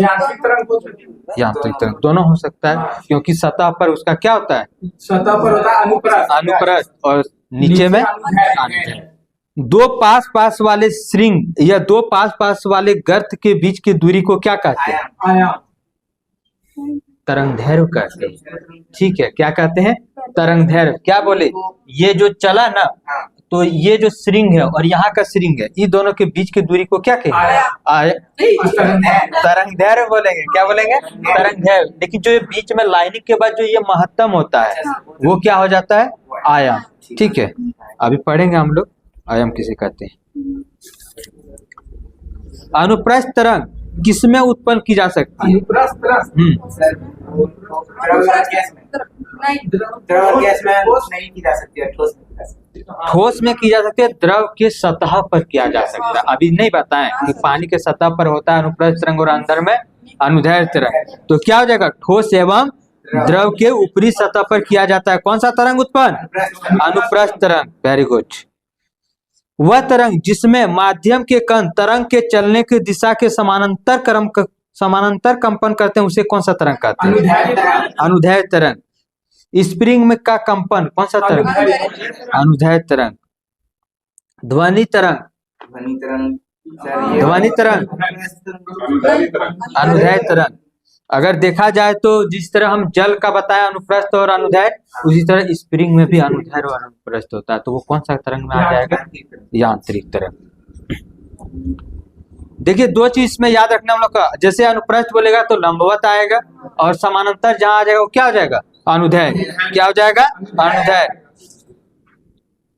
यांत्रिक तरंग दोनों हो सकता है, क्योंकि सतह पर उसका क्या होता है? सतह पर होता है अनुप्रस्थ, और नीचे में दो पास वाले श्रृंग या दो पास वाले गर्त के बीच की दूरी को क्या कहते हैं? आयाम। तरंगदैर्घ्य कहते हैं, ठीक है। क्या कहते हैं? तरंगदैर्घ्य। क्या बोले? ये जो चला ना, तो ये जो श्रृंग है और यहाँ का श्रृंग है, इन दोनों के बीच की दूरी को क्या कहेंगे? तरंगदैर्घ्य बोलेंगे। क्या बोलेंगे? तरंगदैर्घ्य। लेकिन जो ये बीच में लाइनिंग के बाद जो ये महत्तम होता है वो क्या हो जाता है? आयाम, ठीक है। अभी पढ़ेंगे हम लोग आयाम किसे कहते हैं। अनुप्रस्थ तरंग किसमें उत्पन्न की जा सकती है? द्रव गैस में नहीं की जा सकती है, ठोस में की जा सकती है। ठोस में की जा सकती है, द्रव के सतह पर किया जा सकता है। अभी नहीं बताएं कि पानी के सतह पर होता है अनुप्रस्थ तरंग और अंदर में अनुदैर्घ्य तरंग। तो क्या हो जाएगा? ठोस एवं द्रव के ऊपरी सतह पर किया जाता है कौन सा तरंग उत्पन्न? अनुप्रस्थ तरंग। Very good. वह तरंग जिसमें माध्यम के कण तरंग के चलने की दिशा के समानांतर कंपन करते हैं उसे कौन सा तरंग कहते हैं? अनुदैर्घ्य तरंग। स्प्रिंग में का कंपन कौन सा तरंग? अनुदैर्घ्य तरंग। ध्वनि तरंग अनुदैर्घ्य तरंग। अगर देखा जाए तो जिस तरह हम जल का बताया अनुप्रस्थ और अनुदैर्घ्य, उसी तरह स्प्रिंग में भी अनुदैर्घ्य और अनुप्रस्थ होता है। तो वो कौन सा तरंग में आ जाएगा? यांत्रिक तरंग। देखिए दो चीज में याद रखना हम लोग का। जैसे अनुप्रस्थ बोलेगा तो लंबवत आएगा, और समानांतर जहां आ जाएगा वो क्या हो जाएगा? अनुदैर्घ्य। क्या हो जाएगा? अनुदैर्घ्य।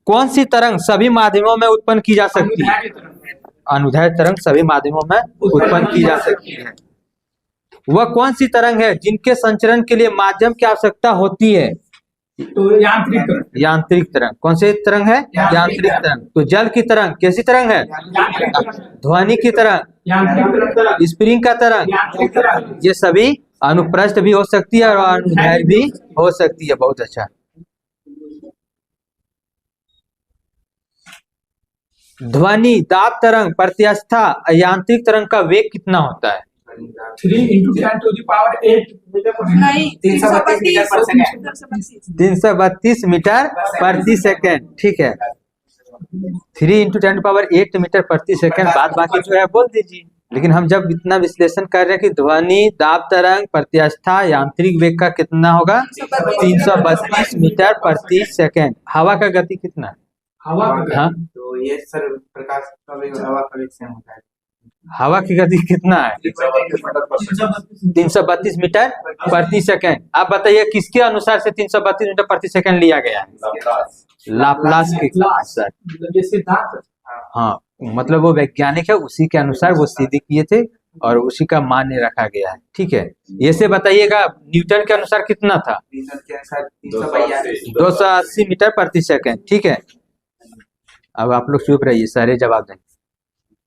कौन सी तरंग सभी माध्यमों में उत्पन्न की जा सकती है? अनुदैर्घ्य तरंग सभी माध्यमों में उत्पन्न की जा सकती है। वह कौन सी तरंग है जिनके संचरण के लिए माध्यम की आवश्यकता होती है? तो यांत्रिक तरंग। यांत्रिक तरंग। कौन सी तरंग है? यांत्रिक तरंग। तो जल की तरंग कैसी तरंग है? ध्वनि की तरंग, स्प्रिंग का तरंग, ये सभी अनुप्रस्थ भी हो सकती है और अनुदैर्घ्य भी हो सकती है। बहुत अच्छा। ध्वनि दाब तरंग प्रत्यास्था यांत्रिक तरंग का वेग कितना होता है? 3 × 10⁸ नहीं, 332 मीटर पर सेकंड। 332 मीटर प्रति सेकंड, ठीक है। 3 × 10⁸ मीटर प्रति सेकंड। बाद बाकी जो है बोल दीजिए। लेकिन हम जब इतना विश्लेषण कर रहे हैं कि ध्वनि दाब तरंग प्रत्यास्था यांत्रिक वेग का कितना होगा? 332 मीटर प्रति सेकंड। हवा का गति कितना? हवा हाँ, तो ये सर प्रकाश का वेग हवा का वेग सेम होता है। हवा की गति कितना है? 332 मीटर प्रति सेकंड। आप बताइए किसके अनुसार से 332 मीटर प्रति सेकंड लिया गया है? लाप्लास के अनुसार। मतलब ये सिद्धांत। हाँ, मतलब वो वैज्ञानिक है, उसी के अनुसार वो सिद्ध किए थे और उसी का मान्य रखा गया है। ठीक है, ये से बताइएगा न्यूटन के अनुसार कितना था? 280 मीटर प्रति सेकंड। ठीक है, अब आप लोग चुप रहिए, सारे जवाब दें।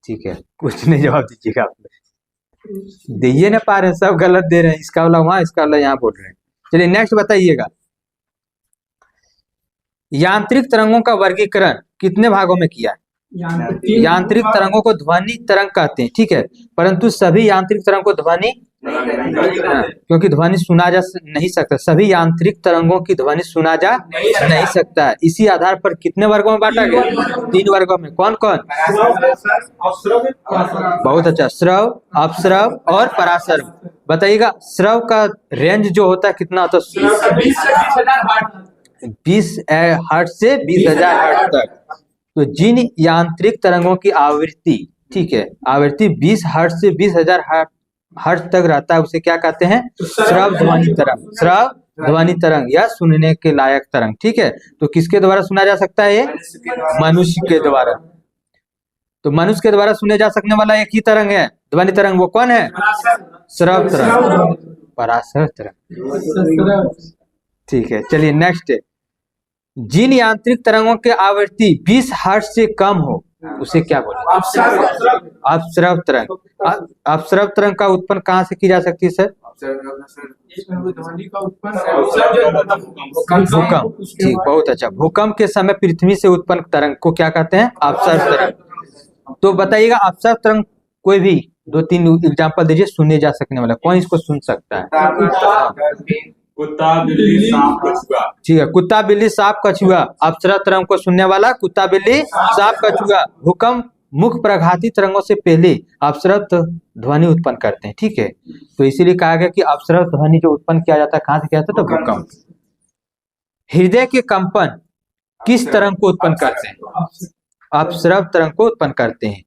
ठीक है, कुछ नहीं जवाब दीजिएगा आप लोग, दे ही ना पा रहे हैं, सब गलत दे रहे हैं। इसका वाला वहां, इसका वाला यहाँ बोल रहे हैं। चलिए नेक्स्ट बताइएगा, यांत्रिक तरंगों का वर्गीकरण कितने भागों में किया है? यांत्रिक तरंगों को ध्वनि तरंग कहते हैं। ठीक है, परंतु सभी यांत्रिक तरंगों को ध्वनि क्योंकि ध्वनि सुना जा नहीं सकता, सभी यांत्रिक तरंगों की ध्वनि सुना जा नहीं सकता है। इसी आधार पर कितने वर्गों में बांटा गया? 3 वर्गों में। कौन कौन? बहुत अच्छा, श्रव, अपश्रव और पराश्रव। बताइएगा श्रव का रेंज जो होता है कितना होता है? 20 हर्ट्ज से 20,000 हर्ट्ज तक। तो जिन यांत्रिक तरंगों की आवृत्ति, ठीक है, आवृत्ति 20 हर्ट्ज से 20,000 हर्ट्ज तक रहता है, उसे क्या कहते हैं? श्रव ध्वनि तरंग। श्रव ध्वनि तरंग या सुनने के लायक तरंग। ठीक है, तो किसके द्वारा सुना जा सकता है? ये मनुष्य के द्वारा। तो मनुष्य के द्वारा सुने जा सकने वाला एक ही तरंग है ध्वनि तरंग, वो कौन है? श्रव तरंग, पराश्रव तरंग। ठीक है, चलिए नेक्स्ट, जिन यांत्रिक तरंगों की आवृत्ति 20 हर्ट्ज से कम हो उसे क्या बोले? अपश्रव तरंग। अपश्रव तरंग का उत्पन्न कहाँ से की जा सकती है सर? भूकंप। ठीक, बहुत अच्छा। भूकंप के समय पृथ्वी से उत्पन्न तरंग को क्या कहते हैं? अपश्रव तरंग। तो बताइएगा अपश्रव तरंग कोई भी 2-3 एग्जाम्पल दीजिए सुने जा सकने वाला, कौन इसको सुन सकता है? कुत्ता, बिल्ली, सांप, कछुआ। ठीक है, कुत्ता, बिल्ली, सांप, कछुआ। अपश्रव तरंग को सुनने वाला कुत्ता, बिल्ली, सांप, कछुआ। भूकंप मुख्य प्रघाती तरंगों से पहले अपश्रव ध्वनि उत्पन्न करते हैं। ठीक है, तो इसीलिए कहा गया कि अपश्रव ध्वनि जो उत्पन्न किया जाता है कहाँ से किया जाता है? तो भूकंप। हृदय के कंपन किस तरंग को उत्पन्न करते हैं? अपश्रव तरंग को उत्पन्न करते हैं।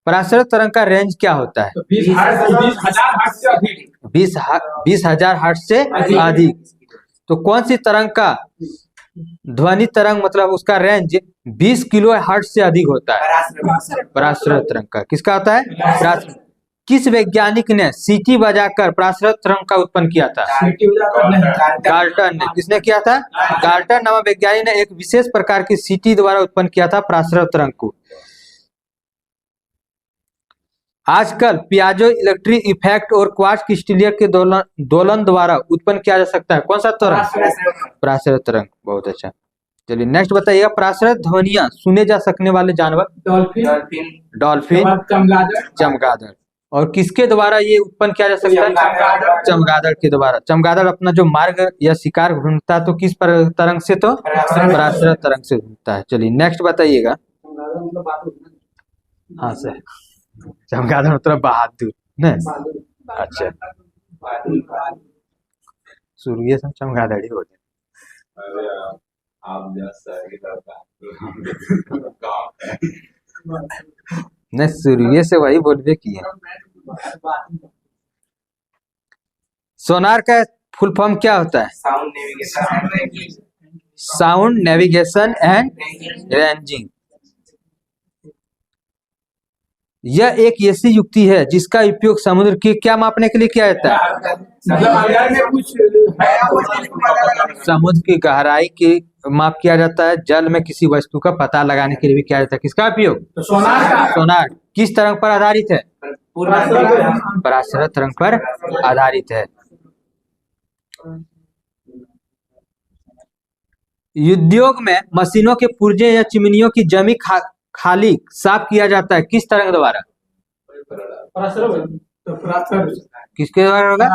पराश्रव तरंग का रेंज क्या होता है? 20,000 हर्ट्ज से अधिक। तो कौन सी तरंग का ध्वनि तरंग मतलब उसका रेंज 20 किलो हर्ट्ज से अधिक होता है? पराश्रव तरंग का। किसका होता है? किस वैज्ञानिक ने सीटी बजाकर पराश्रव तरंग का उत्पन्न किया था? गाल्टन ने। किसने किया था? गाल्टन नामक वैज्ञानिक ने एक विशेष प्रकार की सीटी द्वारा उत्पन्न किया था पराश्रव तरंग को। आजकल पियाजो इलेक्ट्रिक इफेक्ट और क्वार्ट्ज क्रिस्टलीय के दोलन द्वारा उत्पन्न किया जा सकता है। कौन सा तरंग? पराश्रव तरंग। बहुत अच्छा, चलिए नेक्स्ट बताइएगा, पराश्रव ध्वनियां सुने जा सकने वाले जानवर? डॉल्फिन, चमगादड़। और किसके द्वारा ये उत्पन्न किया जा सकता है? चमगादड़ के द्वारा। चमगादड़ अपना जो मार्ग या शिकार ढूंढता है तो किस तरंग से? तो पराश्रव तरंग से ढूंढता है। चलिए नेक्स्ट बताइएगा। हाँ सर, चमगादड़ मतलब बहादुर न? अच्छा, सूर्य से चमगादड़ ही होते। अरे आप सही नहीं, सूर्य से वही बोलबे किए। सोनार का फुल फॉर्म क्या होता है? Sound navigation and ranging. यह एक ऐसी युक्ति है जिसका उपयोग समुद्र की क्या मापने के लिए किया जाता है? समुद्र की गहराई की माप किया जाता है। जल में किसी वस्तु का पता लगाने के लिए भी किया जाता है। किसका उपयोग? सोनार। किस तरंग पर आधारित है? पराश्रव तरंग पर आधारित है। उद्योग में मशीनों के पुर्जे या चिमनियों की जमी खाली साफ किया जाता है किस तरंग द्वारा? किसके द्वारा होगा?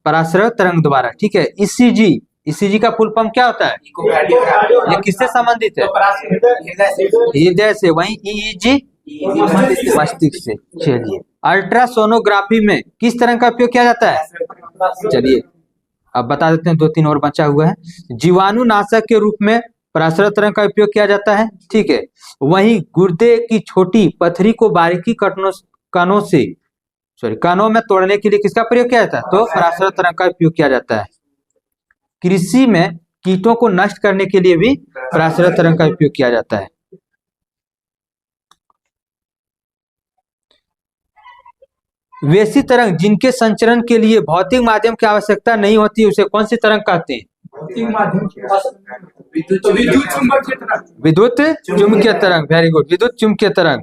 पराश्रव तरंग द्वारा। ठीक है, ईसीजी। ईसीजी का फुल फॉर्म क्या होता है? ये किससे संबंधित है? हृदय से। वहीं ईईजी मस्तिष्क से। चलिए, अल्ट्रासोनोग्राफी में किस तरंग का उपयोग किया जाता है? चलिए अब बता देते हैं, 2-3 और बचा हुआ है। जीवाणुनाशक के रूप में पराश्रय तरंग का उपयोग किया जाता है, ठीक है। वहीं गुर्दे की छोटी पथरी को बारीकी कानों में तोड़ने के लिए किसका प्रयोग किया जाता है? तो पराश्रय तरंग का उपयोग किया जाता है। कृषि में कीटों को नष्ट करने के लिए भी पराश्रय तरंग का उपयोग किया जाता है। वैसी तरंग जिनके संचरण के लिए भौतिक माध्यम की आवश्यकता नहीं होती, उसे कौन सी तरंग कहते हैं? भौतिक माध्यम तो विद्युत चुम्बकीय तरंग। विद्युत चुम्बकीय तरंग, वेरी गुड। विद्युत चुम्बकीय तरंग।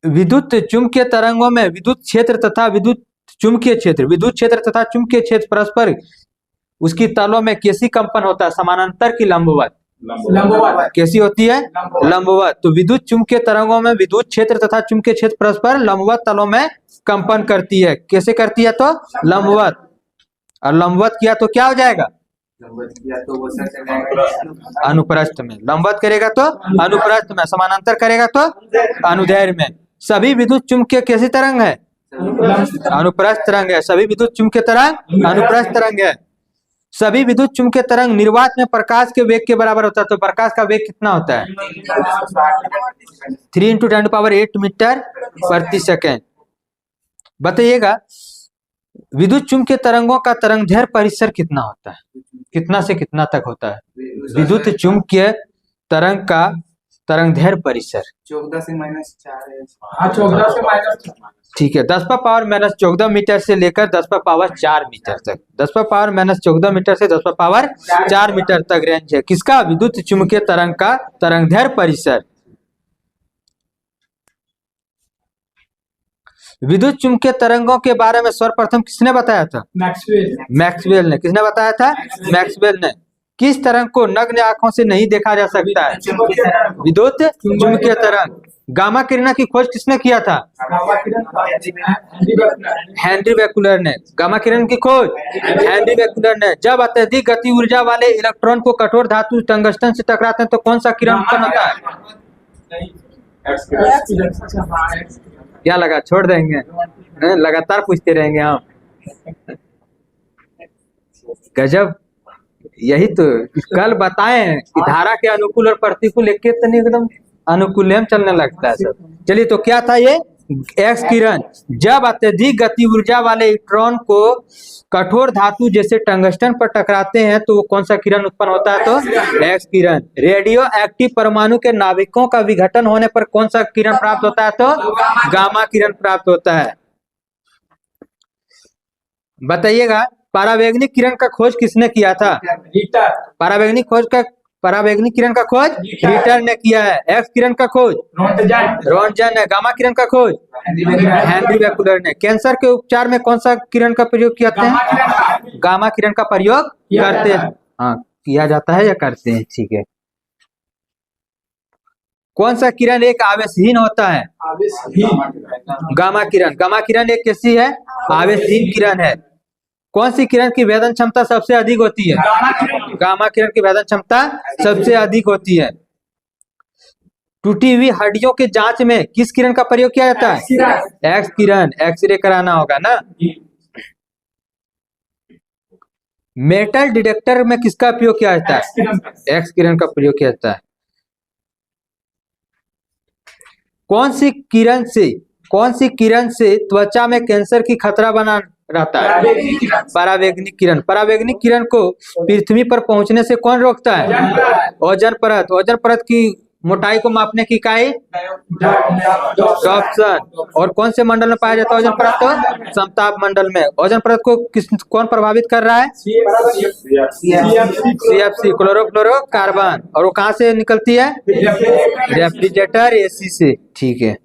विद्युत चुम्बकीय तरंगों में विद्युत क्षेत्र तथा विद्युत तथा चुम्बकीय क्षेत्र परस्पर उसकी तलों में कैसी कंपन होता है? समानांतर की लंबवत? कैसी होती है? लंबवत। तो विद्युत चुम्बकीय तरंगों में विद्युत क्षेत्र तथा चुम्बकीय क्षेत्र परस्पर लंबवत तलों में कंपन करती है। कैसे करती है? तो लंबवत। और लंबवत किया तो क्या हो जाएगा? अनुप्रस्थ में। लंबवत करेगा तो अनुप्रस्थ में, समानांतर करेगा तो अनुदैर्घ्य में। सभी विद्युत चुम्बकीय कैसी तरंग है? अनुप्रस्थ तरंग है। सभी विद्युत चुम्बकीय तरंग अनुप्रस्थ तरंग है। सभी विद्युत चुम्बकीय तरंग निर्वात में प्रकाश के वेग के बराबर होता है। तो प्रकाश का वेग कितना होता है? 3 × 10⁸ मीटर प्रति सेकेंड। बताइएगा विद्युत चुम्बकीय तरंगों का तरंगदैर्घ्य परिसर कितना होता है? कितना से कितना तक होता है विद्युत चुम्बकीय तरंग का तरंगदैर्घ्य परिसर? 14 से -4 है। हाँ, 14 से -4। ठीक है, 10⁻⁻14 मीटर से लेकर 10⁻4 मीटर तक। 10⁻⁻14 मीटर से 10⁻4 मीटर तक रेंज है किसका? विद्युत चुम्बकीय तरंग का तरंगदैर्घ्य परिसर। विद्युत चुम्बकीय तरंगों के बारे में सर्वप्रथम किसने बताया था? मैक्सवेल ने। किसने बताया था? मैक्सवेल ने। किस तरंग को नग्न आंखों से नहीं देखा जा सकता है? विद्युत चुम्बकीय तरंग। गामा किरण की खोज किसने किया था? हेनरी बेकुलर ने। गामा किरण की खोज हेनरी बेकुलर ने। जब अत्यधिक गति ऊर्जा वाले इलेक्ट्रॉन को कठोर धातु टंगस्टन से टकराते हैं तो कौन सा किरण उत्पन्न होता है? क्या लगा? छोड़ देंगे? लगातार पूछते रहेंगे हम। गजब। यही तो कल बताए कि धारा के अनुकूल और प्रतिकूल एक एकदम अनुकूल चलने लगता है सब। चलिए, तो क्या था ये? एक्स किरण। जब अत्यधिक गति ऊर्जा वाले इलेक्ट्रॉन को कठोर धातु जैसे टंगस्टन पर टकराते हैं तो वो कौन सा किरण उत्पन्न होता है? तो एक्स किरण। रेडियो एक्टिव परमाणु के नाभिकों का विघटन होने पर कौन सा किरण प्राप्त होता है? तो गामा किरण प्राप्त होता है। बताइएगा परावैंगनिक किरण का खोज किसने किया था? परावैंगनिक किरण का खोज रिटर ने किया है। एक्स किरण का खोज रोंटजन ने। गामा किरण का खोज हेनरी बेकुलर ने। कैंसर के उपचार में कौन सा किरण का प्रयोग किया जाता है? गामा किरण का प्रयोग करते हैं। हाँ, किया जाता है या करते हैं? ठीक है। कौन सा किरण एक आवेशहीन होता है? गामा किरण। गामा किरण एक कैसी है? आवेशहीन किरण है। कौन सी किरण की वेदन क्षमता सबसे अधिक होती है? गामा किरण की वेदन क्षमता सबसे अधिक होती है। टूटी हुई हड्डियों के जांच में किस किरण का प्रयोग किया जाता है? एक्स किरण। एक्सरे कराना होगा ना। मेटल डिटेक्टर में किसका उपयोग किया जाता है? एक्स किरण का प्रयोग किया जाता है। कौन सी किरण से त्वचा में कैंसर की खतरा बना रहता है? परावैंगनिक किरण। परावैंगनिक किरण को पृथ्वी पर पहुंचने से कौन रोकता है? ओजोन परत। ओजोन परत की मोटाई को मापने की इकाई डायप्सन। और कौन से मंडल में पाया जाता है ओजोन परत? तो समताप मंडल में। ओजोन परत को कौन प्रभावित कर रहा है? CFC, chlorofluorocarbon. और वो कहाँ से निकलती है? रेफ्रिजरेटर एसी से। ठीक है।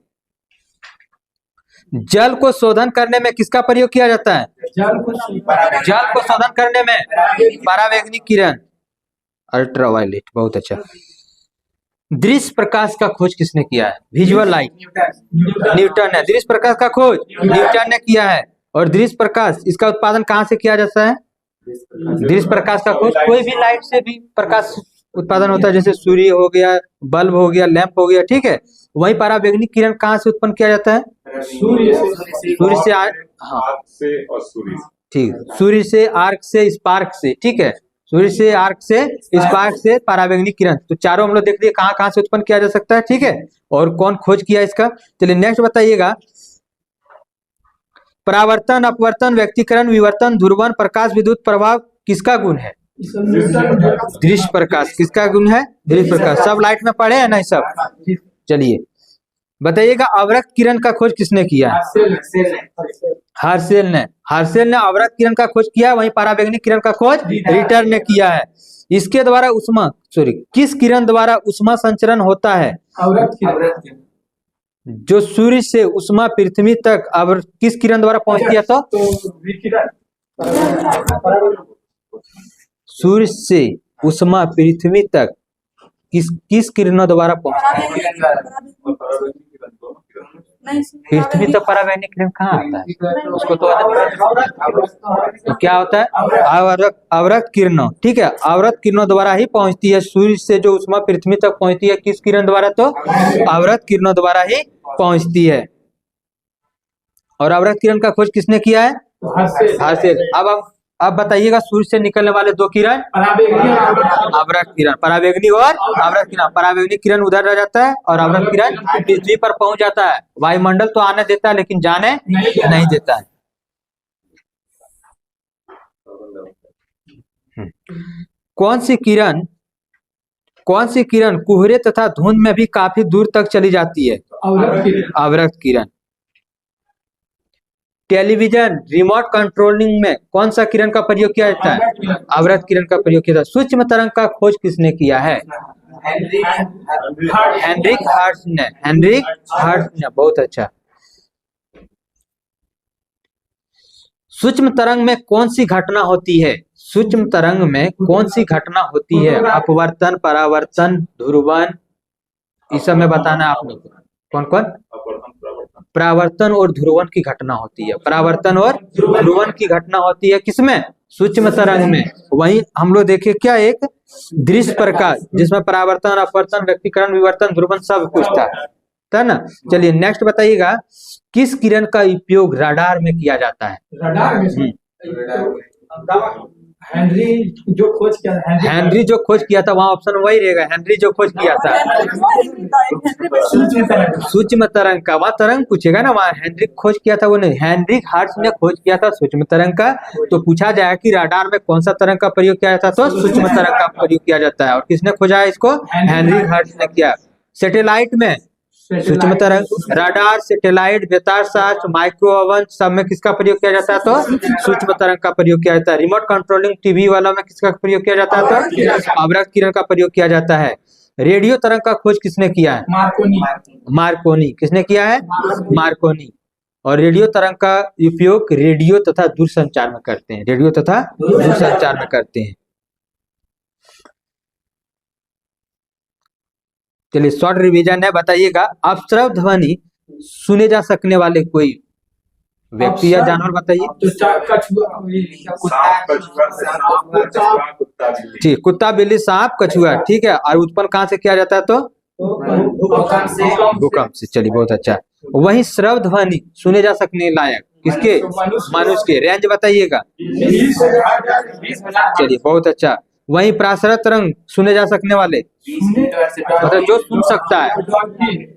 जल को शोधन करने में किसका प्रयोग किया जाता है? जल को शोधन करने में परावैंगनिक किरण, अल्ट्रावायलेट। बहुत अच्छा। दृश्य प्रकाश का खोज किसने किया है? Visual light. न्यूटन ने। दृश्य प्रकाश का खोज न्यूटन ने किया है। और दृश्य प्रकाश इसका उत्पादन कहाँ से किया जाता है? दृश्य प्रकाश का खोज कोई भी लाइट से भी प्रकाश उत्पादन होता है, जैसे सूर्य हो गया, बल्ब हो गया, लैंप हो गया। ठीक है। वही परावैंगनिक किरण कहाँ से उत्पन्न किया जाता है? सूर्य से। हाँ, से और सूर्य। ठीक। सूर्य से, आर्क से, स्पार्क से। ठीक है। सूर्य से, आर्क से, स्पार्क से, पराबैंगनी किरण। तो चारों हम लोग देख लिए कहाँ कहाँ से उत्पन्न किया जा सकता है, ठीक है। और कौन खोज किया इसका। चलिए नेक्स्ट बताइएगा, परावर्तन, अपवर्तन, व्यक्तीकरण, विवर्तन, ध्रुवण, प्रकाश, विद्युत प्रभाव किसका गुण है। दृश्य प्रकाश किसका गुण है, दृश्य प्रकाश। सब लाइट में पढ़े हैं ना ये सब। चलिए बताइएगा, अवरक्त किरण का खोज किसने किया है। हर्शेल ने अवरक्त किरण का खोज किया, वहीं पराबैंगनी किरण का खोज रिटर ने किया है। इसके द्वारा किस किरण द्वारा ऊष्मा संचरण होता है। जो सूर्य से ऊष्मा पृथ्वी तक अब किस किरण द्वारा पहुंचती है, तो सूर्य से ऊष्मा पृथ्वी तक किस किरणों द्वारा पहुंचती है। पृथ्वी तक पराबैंगनी किरण कहाँ आता है, उसको तो क्या होता है, अवरक्त किरणों, ठीक है। अवरक्त किरणों द्वारा ही पहुंचती है। सूर्य से जो ऊष्मा पृथ्वी तक पहुंचती है किस किरण द्वारा, तो अवरक्त किरणों द्वारा ही पहुंचती है। और अवरक्त किरण का खोज किसने किया है, हर्शेल। अब बताइएगा, सूर्य से निकलने वाले दो किरण, अवरक्त किरण, पराबैंगनी और अवरक्त किरण। पराबैंगनी किरण उधर रह जाता है और अवरक्त किरण पृथ्वी पर पहुंच जाता है। वायुमंडल तो आने देता है लेकिन जाने नहीं देता है। कौन सी किरण कोहरे तथा धुंध में भी काफी दूर तक चली जाती है, अवरक्त किरण। टेलीविजन रिमोट कंट्रोलिंग में कौन सा किरण का प्रयोग किया जाता है, अवरक्त किरण का प्रयोग किया जाता है। सूक्ष्म तरंग का खोज किसने किया है, हेनरिक हर्ट्ज ने। बहुत अच्छा। सूक्ष्म तरंग में कौन सी घटना होती है, सूक्ष्म तरंग में कौन सी घटना होती है, अपवर्तन, परावर्तन, ध्रुवण, इस सब में बताना है आपने। कौन कौन, परावर्तन और ध्रुवण की घटना होती है। परावर्तन और ध्रुवण की घटना होती है किसमें, सूक्ष्म तरंग में। वहीं हम लोग देखे क्या, एक दृश्य प्रकाश जिसमें परावर्तन, अपवर्तन, व्यक्तीकरण, विवर्तन, ध्रुवण सब कुछ था ना। चलिए नेक्स्ट बताइएगा, किस किरण का उपयोग रडार में किया जाता है। हेनरी जो खोज किया था, वहाँ ऑप्शन वही रहेगा, हेनरी जो खोज किया था सूक्ष्म तरंग का। वहाँ तरंग पूछेगा ना, वहाँ हेनरिक खोज किया था वो नहीं, हेनरिक हर्ट्ज ने खोज किया था सूक्ष्म तरंग का। तो पूछा जाए कि रडार में कौन सा तरंग का प्रयोग किया जाता, तो सूक्ष्म तरंग का प्रयोग किया जाता है। और किसने खोजा है इसको, हेनरिक हर्ट्ज ने किया। सैटेलाइट में सूक्ष्म तरंग, रडार, सैटेलाइट, बेतार साच, माइक्रो ओवन सब में किसका प्रयोग किया जाता है, तो सूक्ष्म तरंग का प्रयोग किया जाता है। रिमोट कंट्रोलिंग टीवी वाला में किसका प्रयोग किया जाता है, तो अवरक्त किरण का प्रयोग किया जाता है। रेडियो तरंग का खोज किसने किया है, मार्कोनी। किसने किया है, मार्कोनी। और रेडियो तरंग का उपयोग रेडियो तथा दूरसंचार में करते हैं, रेडियो तथा दूरसंचार में करते हैं। चलिए शॉर्ट रिवीजन है, बताइएगा अपश्रव ध्वनि सुने जा सकने वाले कोई व्यक्ति या जानवर बताइए। ठीक, कुत्ता, बिल्ली, सांप, कछुआ, ठीक है। और उत्पन्न कहाँ से किया जाता है, तो भूकंप से। चलिए बहुत अच्छा। वही श्रव ध्वनि सुने जा सकने लायक किसके, मनुष्य के। रेंज बताइएगा। चलिए बहुत अच्छा। वहीं प्रासरत तरंग सुने जा सकने वाले, मतलब जो सुन सकता है,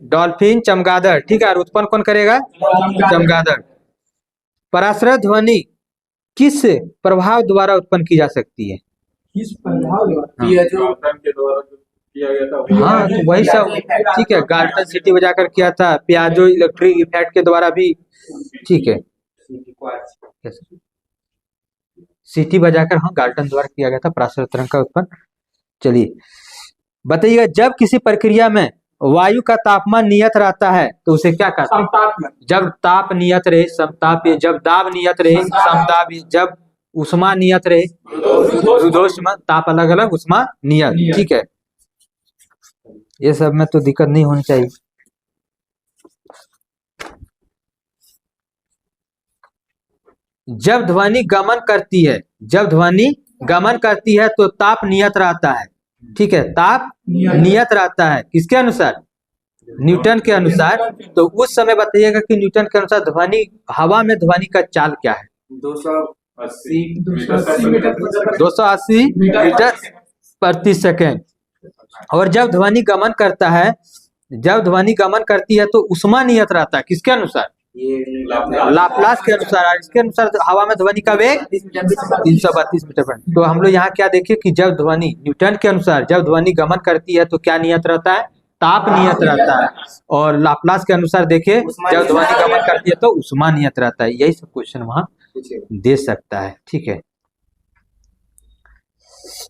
डॉल्फिन, चमगादड़, ठीक है। और उत्पन्न कौन करेगा, चमगादड़। परासरत ध्वनि किस प्रभाव द्वारा उत्पन्न की जा सकती है, किस प्रभाव हाँ तो वही सब, ठीक है। गाल्टन सिटी बजाकर किया था, पियाजो इलेक्ट्रिक इफेक्ट के द्वारा भी, ठीक है। सिटी बजाकर, हाँ गाल्टन द्वारा किया गया था परासरत तरंग का उत्पन्न। चलिए बताइएगा, जब किसी प्रक्रिया में वायु का तापमान नियत रहता है तो उसे क्या कहते हैं, जब ताप नियत रहे समतापीय, जब दाब नियत रहे समदाबी, जब उष्मा नियत रहे रुद्धोष्मा, ताप अलग अलग, उष्मा नियत, ठीक है। ये सब में तो दिक्कत नहीं होनी चाहिए। जब ध्वनि गमन करती है, जब ध्वनि गमन करती है तो ताप नियत रहता है, ठीक है। ताप नियत रहता है किसके अनुसार, न्यूटन के अनुसार। तो उस समय बताइएगा कि न्यूटन के अनुसार ध्वनि, हवा में ध्वनि का चाल क्या है, 80 280 मीटर 280 मीटर प्रति सेकेंड। और जब ध्वनि गमन करता है, जब ध्वनि गमन करती है तो उष्मा नियत रहता है किसके अनुसार? लाप्लास के अनुसार। और इसके अनुसार हवा में ध्वनि का वेग 332 मीटर पर। तो हम लोग यहाँ क्या देखे कि जब ध्वनि न्यूटन के अनुसार जब ध्वनि गमन करती है तो क्या नियत रहता है? ताप नियत रहता है। और लाप्लास के अनुसार देखे जब ध्वनि गमन करती है तो उष्मा नियत रहता है। यही सब क्वेश्चन वहां दे सकता है। ठीक है,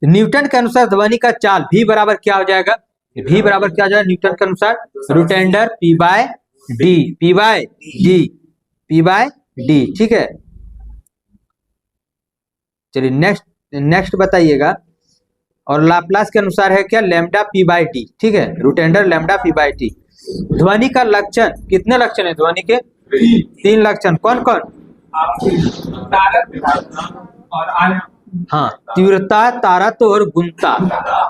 न्यूटन के अनुसार ध्वनि का चाल v बराबर क्या हो जाएगा? v बराबर क्या हो जाएगा न्यूटन के अनुसार? Root under p by d, p by d, p by d. ठीक है, चलिए नेक्स्ट बताइएगा। और लाप्लास के अनुसार है क्या? Lambda p by t. ठीक है, root under lambda p by t. ध्वनि का लक्षण, कितने लक्षण है ध्वनि के? 3 लक्षण। कौन कौन? और आयाम। हाँ, तीव्रता, तारत्व और गुणता,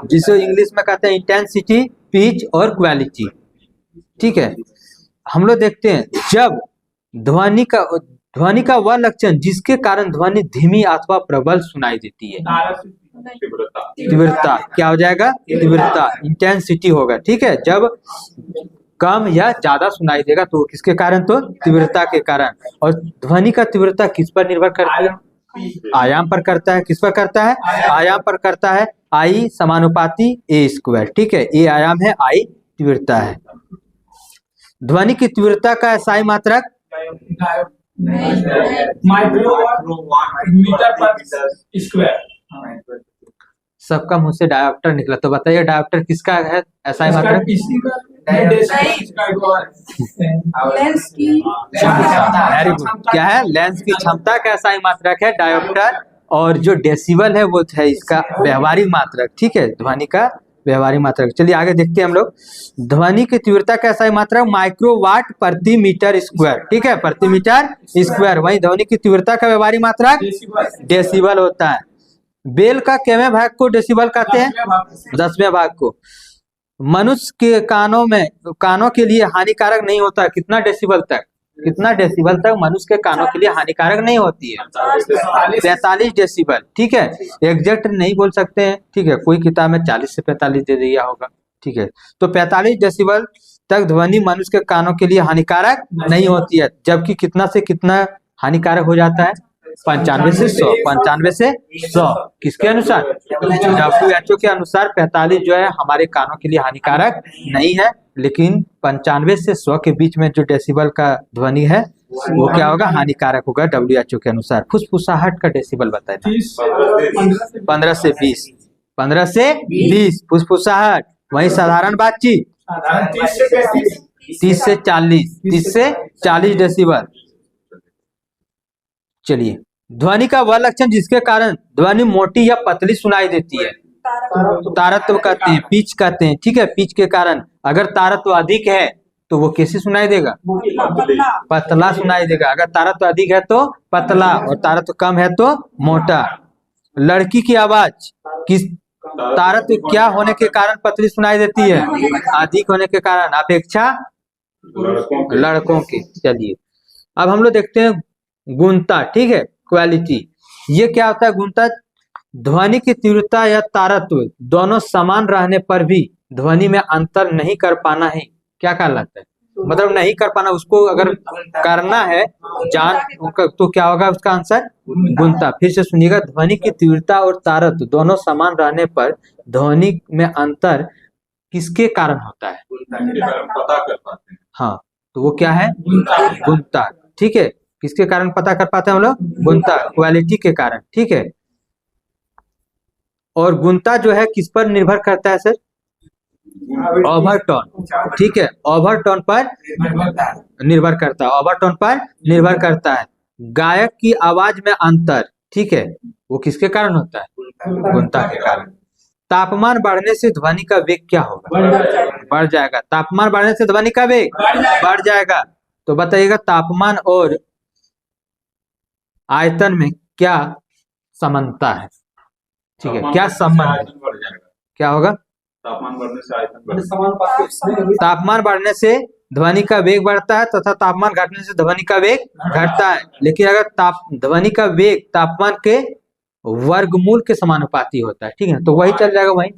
जिसे इंग्लिश में कहते हैं इंटेंसिटी, पिच और क्वालिटी। ठीक है, हम लोग देखते हैं जब ध्वनि का वह लक्षण जिसके कारण ध्वनि धीमी अथवा प्रबल सुनाई देती है। तीव्रता क्या हो जाएगा? तीव्रता, इंटेंसिटी होगा। ठीक है, जब कम या ज्यादा सुनाई देगा तो किसके कारण? तो तीव्रता के कारण। और ध्वनि का तीव्रता किस पर निर्भर करता है? आयाम पर करता है। किस पर करता है? आयाम पर करता है। आई समानुपाती ए स्क्वायर। ठीक है, ए आयाम है, आई तीव्रता है। ध्वनि की तीव्रता का एसआई मात्रक माइक्रोवाट मीटर पर स्क्वायर। सबका मुंह से डायोप्टर निकला, तो बताइए डायोप्टर किसका है एसआई मात्रक? लेंस की वेरी गुड। क्या है? लेंस की क्षमता का एसआई मात्रक है डायोप्टर। और जो डेसिबल है वो है इसका व्यवहारिक मात्रक। ठीक है, ध्वनि का व्यवहारिक मात्रक। चलिए आगे देखते हैं हम लोग। ध्वनि की तीव्रता का एसआई मात्रक माइक्रोवाट प्रति मीटर स्क्वायर। ठीक है, प्रति मीटर स्क्वायर। वही ध्वनि की तीव्रता का व्यवहारिक मात्रक डेसिबल होता है। बेल का केवें भाग को डेसिबल कहते हैं? 10वें भाग को। मनुष्य के कानों के लिए हानिकारक नहीं होता कितना डेसिबल तक? कितना डेसिबल तक मनुष्य के कानों के लिए हानिकारक नहीं होती है? 45 डेसिबल। ठीक है, एग्जैक्ट नहीं बोल सकते हैं। ठीक है, कोई किताब में 40 से 45 दे दिया होगा। ठीक है, तो 45 डेसिबल तक ध्वनि मनुष्य के कानों के लिए हानिकारक नहीं होती है। जबकि कितना से कितना हानिकारक हो जाता है? 95 से 100। 95 से 100 किसके अनुसार? WHO के अनुसार 45 जो है हमारे कानों के लिए हानिकारक नहीं है। लेकिन 95 से 100 के बीच में जो डेसिबल का ध्वनि है वो क्या होगा? हानिकारक होगा WHO के अनुसार। फुसफुसाहट का डेसिबल बताए था 15 से 20। 15 से 20 फुसफुसाहट। वही साधारण बातचीत 30 से 40। 30 से 40 डेसिबल। चलिए, ध्वनि का वह लक्षण जिसके कारण ध्वनि मोटी या पतली सुनाई देती है। तारत्व कहते हैं, पिच कहते हैं। ठीक है, पिच के कारण अगर तारत्व अधिक है तो वो कैसे सुनाई देगा? पतला सुनाई देगा। अगर तारत्व अधिक है तो पतला और तारत्व कम है तो मोटा। लड़की की आवाज किस तारत्व क्या होने के कारण पतली सुनाई देती है? अधिक होने के कारण, अपेक्षा लड़कों के। चलिए अब हम लोग देखते हैं गुणता। ठीक है, क्वालिटी। ये क्या होता है गुणता? ध्वनि की तीव्रता या तारत्व दोनों समान रहने पर भी ध्वनि में अंतर नहीं कर पाना है क्या कहलाता है? मतलब नहीं कर पाना, उसको अगर करना है तो क्या होगा उसका आंसर? गुणता। फिर से सुनिएगा, ध्वनि की तीव्रता और तारत्व दोनों समान रहने पर ध्वनि में अंतर किसके कारण होता है? पता कर पाते हैं। हाँ, तो वो क्या है? गुणता। ठीक है, किसके कारण पता कर पाते हैं हम लोग? गुणता, क्वालिटी के कारण। ठीक है, और गुणता जो है किस पर निर्भर करता है सर? ओवरटोन। ठीक है, ओवरटोन पर निर्भर करता है। ओवरटोन पर निर्भर करता है। गायक की आवाज में अंतर, ठीक है, वो किसके कारण होता है? गुणता के कारण। तापमान बढ़ने से ध्वनि का वेग क्या होगा? बढ़ जाएगा। तापमान बढ़ने से ध्वनि का वेग बढ़ जाएगा। तो बताइएगा तापमान और आयतन में क्या समानता है? ठीक है, क्या संबंध है? क्या होगा? तापमान बढ़ने से आयतन बढ़ता है। समानुपाती तापमान बढ़ने से ध्वनि का वेग बढ़ता है तथा तापमान घटने से ध्वनि का वेग घटता है। लेकिन अगर ध्वनि का वेग तापमान के वर्गमूल के समानुपाती होता है, ठीक है, तो वही चल जाएगा, वही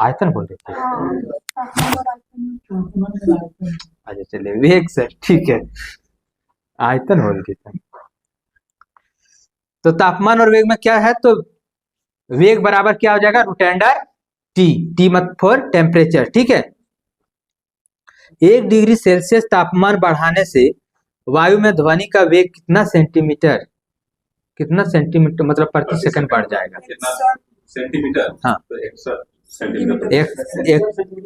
आयतन बोल देते हैं। अच्छा चलिए, वेग सर, ठीक है, आयतन बोल देते हैं। तो तापमान और वेग में क्या है, तो वेग बराबर क्या हो जाएगा, रूट अंडर टी मत फॉर टेम्परेचर, ठीक है। 1 डिग्री सेल्सियस तापमान बढ़ाने से वायु में ध्वनि का वेग कितना सेंटीमीटर मतलब प्रति सेकंड बढ़ जाएगा। कितना सेंटीमीटर? हाँ। तो 61 सेंटीमीटर।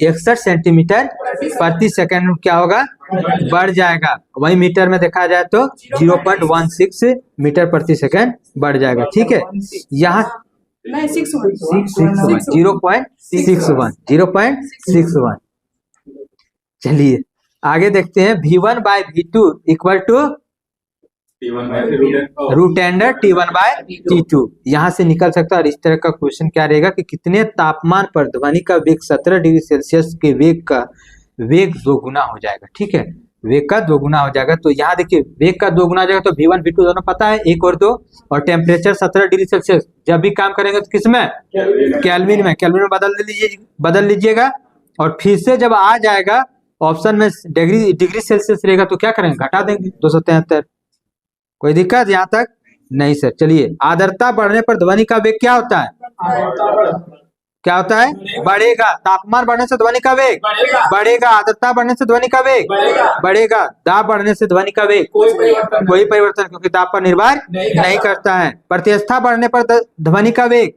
61 सेंटीमीटर प्रति सेकंड क्या होगा, बढ़ जाएगा। वही मीटर में देखा जाए तो 0.16 मीटर प्रति सेकंड बढ़ जाएगा, ठीक है। यहाँ 0.61 चलिए आगे देखते हैं। V1 by V2 equal to root under T1 by T2। यहाँ से निकल सकता है। और इस तरह का क्वेश्चन क्या रहेगा कि कितने तापमान पर ध्वनि का वेग 17 डिग्री सेल्सियस के वेग का वेग 2 गुना हो जाएगा, ठीक है, वेग का 2 गुना हो जाएगा। तो यहाँ देखिए वेग का 2 गुना हो जाएगा तो V1 V2 दोनों पता है, 1 और 2, और टेम्परेचर 17 डिग्री सेल्सियस। जब भी काम करेंगे तो किसमें, केल्विन में बदल लीजिएगा। और फिर से जब आ जाएगा ऑप्शन में डिग्री सेल्सियस रहेगा तो क्या करेंगे, घटा देंगे 273। कोई दिक्कत यहाँ तक नहीं सर। चलिए, आर्द्रता बढ़ने पर ध्वनि का वेग क्या होता है, बढ़ेगा। तापमान बढ़ने से ध्वनि का वेग बढ़ेगा, आर्द्रता बढ़ने से ध्वनि का वेग बढ़ेगा, दाब बढ़ने से ध्वनि का वेग कोई परिवर्तन, क्योंकि दाब पर निर्भर नहीं करता है। प्रतिष्ठा बढ़ने पर ध्वनि का वेग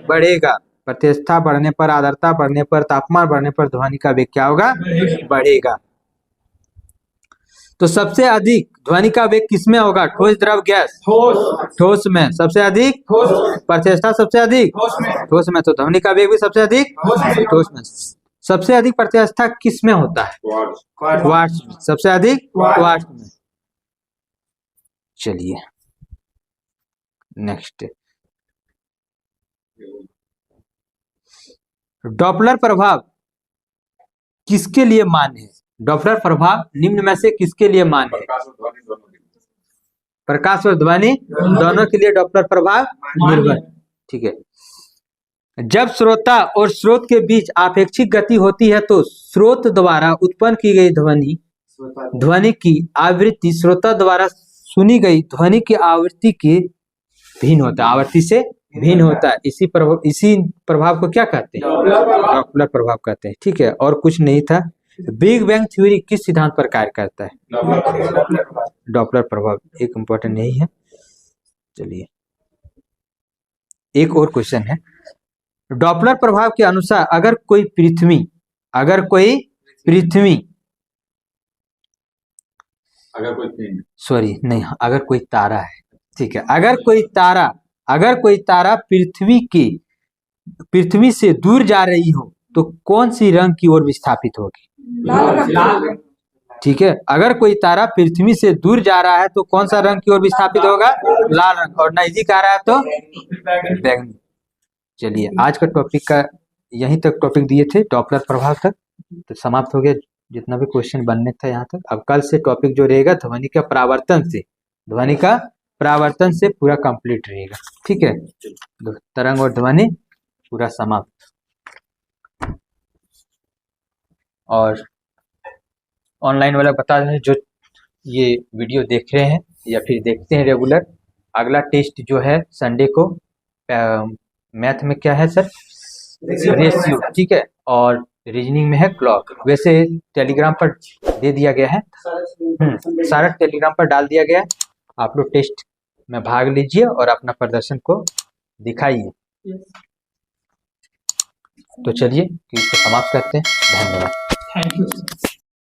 बढ़ेगा, प्रतिष्ठा बढ़ने पर, आर्द्रता बढ़ने पर, तापमान बढ़ने पर ध्वनि का वेग क्या होगा, बढ़ेगा। तो सबसे अधिक ध्वनि का वेग किसमें होगा, ठोस, द्रव, गैस? ठोस में सबसे अधिक, प्रतिष्ठा सबसे अधिक ठोस में, तो ध्वनि का वेग भी सबसे अधिक ठोस में। सबसे अधिक प्रतिष्ठा किस में होता है, क्वार्ट्ज में, सबसे अधिक क्वार्ट्ज में। चलिए नेक्स्ट, डॉपलर प्रभाव किसके लिए मान्य है? डॉपलर प्रभाव निम्न में से किसके लिए मान्य है? प्रकाश और ध्वनि दोनों के लिए डॉपलर प्रभाव निर्भर, ठीक है। जब श्रोता और स्रोत के बीच आपेक्षिक गति होती है तो स्रोत द्वारा उत्पन्न की गई ध्वनि की आवृत्ति श्रोता द्वारा सुनी गई ध्वनि की आवृत्ति के भिन्न होता है, आवृत्ति से भिन्न होता है। इसी प्रभाव को क्या कहते हैं, डॉपलर प्रभाव कहते हैं, ठीक है। और कुछ नहीं था। बिग बैंग थ्योरी किस सिद्धांत पर कार्य करता है, डॉपलर प्रभाव, एक इम्पोर्टेंट नहीं है। चलिए एक और क्वेश्चन है। डॉपलर प्रभाव के अनुसार अगर कोई पृथ्वी अगर कोई तारा है, ठीक है, अगर कोई तारा पृथ्वी से दूर जा रही हो तो कौन सी रंग की ओर विस्थापित होगी, ठीक है। अगर कोई तारा पृथ्वी से दूर जा रहा है तो कौन सा रंग की ओर विस्थापित होगा, लाल रंग, और नजदीक आ रहा है तो बैंगनी। चलिए आज का टॉपिक का यहीं तक टॉपिक दिए थे, डॉपलर प्रभाव तक, तो समाप्त हो गया जितना भी क्वेश्चन बनने था यहाँ तक। अब कल से टॉपिक जो रहेगा ध्वनि का परावर्तन से पूरा कंप्लीट रहेगा, ठीक है। तरंग और ध्वनि पूरा समाप्त। और ऑनलाइन वाला बता दें जो ये वीडियो देख रहे हैं या फिर देखते हैं रेगुलर, अगला टेस्ट जो है संडे को मैथ में क्या है सर, रेशियो, ठीक है, और रीजनिंग में है क्लॉक। वैसे टेलीग्राम पर दे दिया गया है, सारा टेलीग्राम पर डाल दिया गया है। आप लोग टेस्ट में भाग लीजिए और अपना प्रदर्शन को दिखाइए। तो चलिए इसको समाप्त करते हैं। धन्यवाद। Thank you.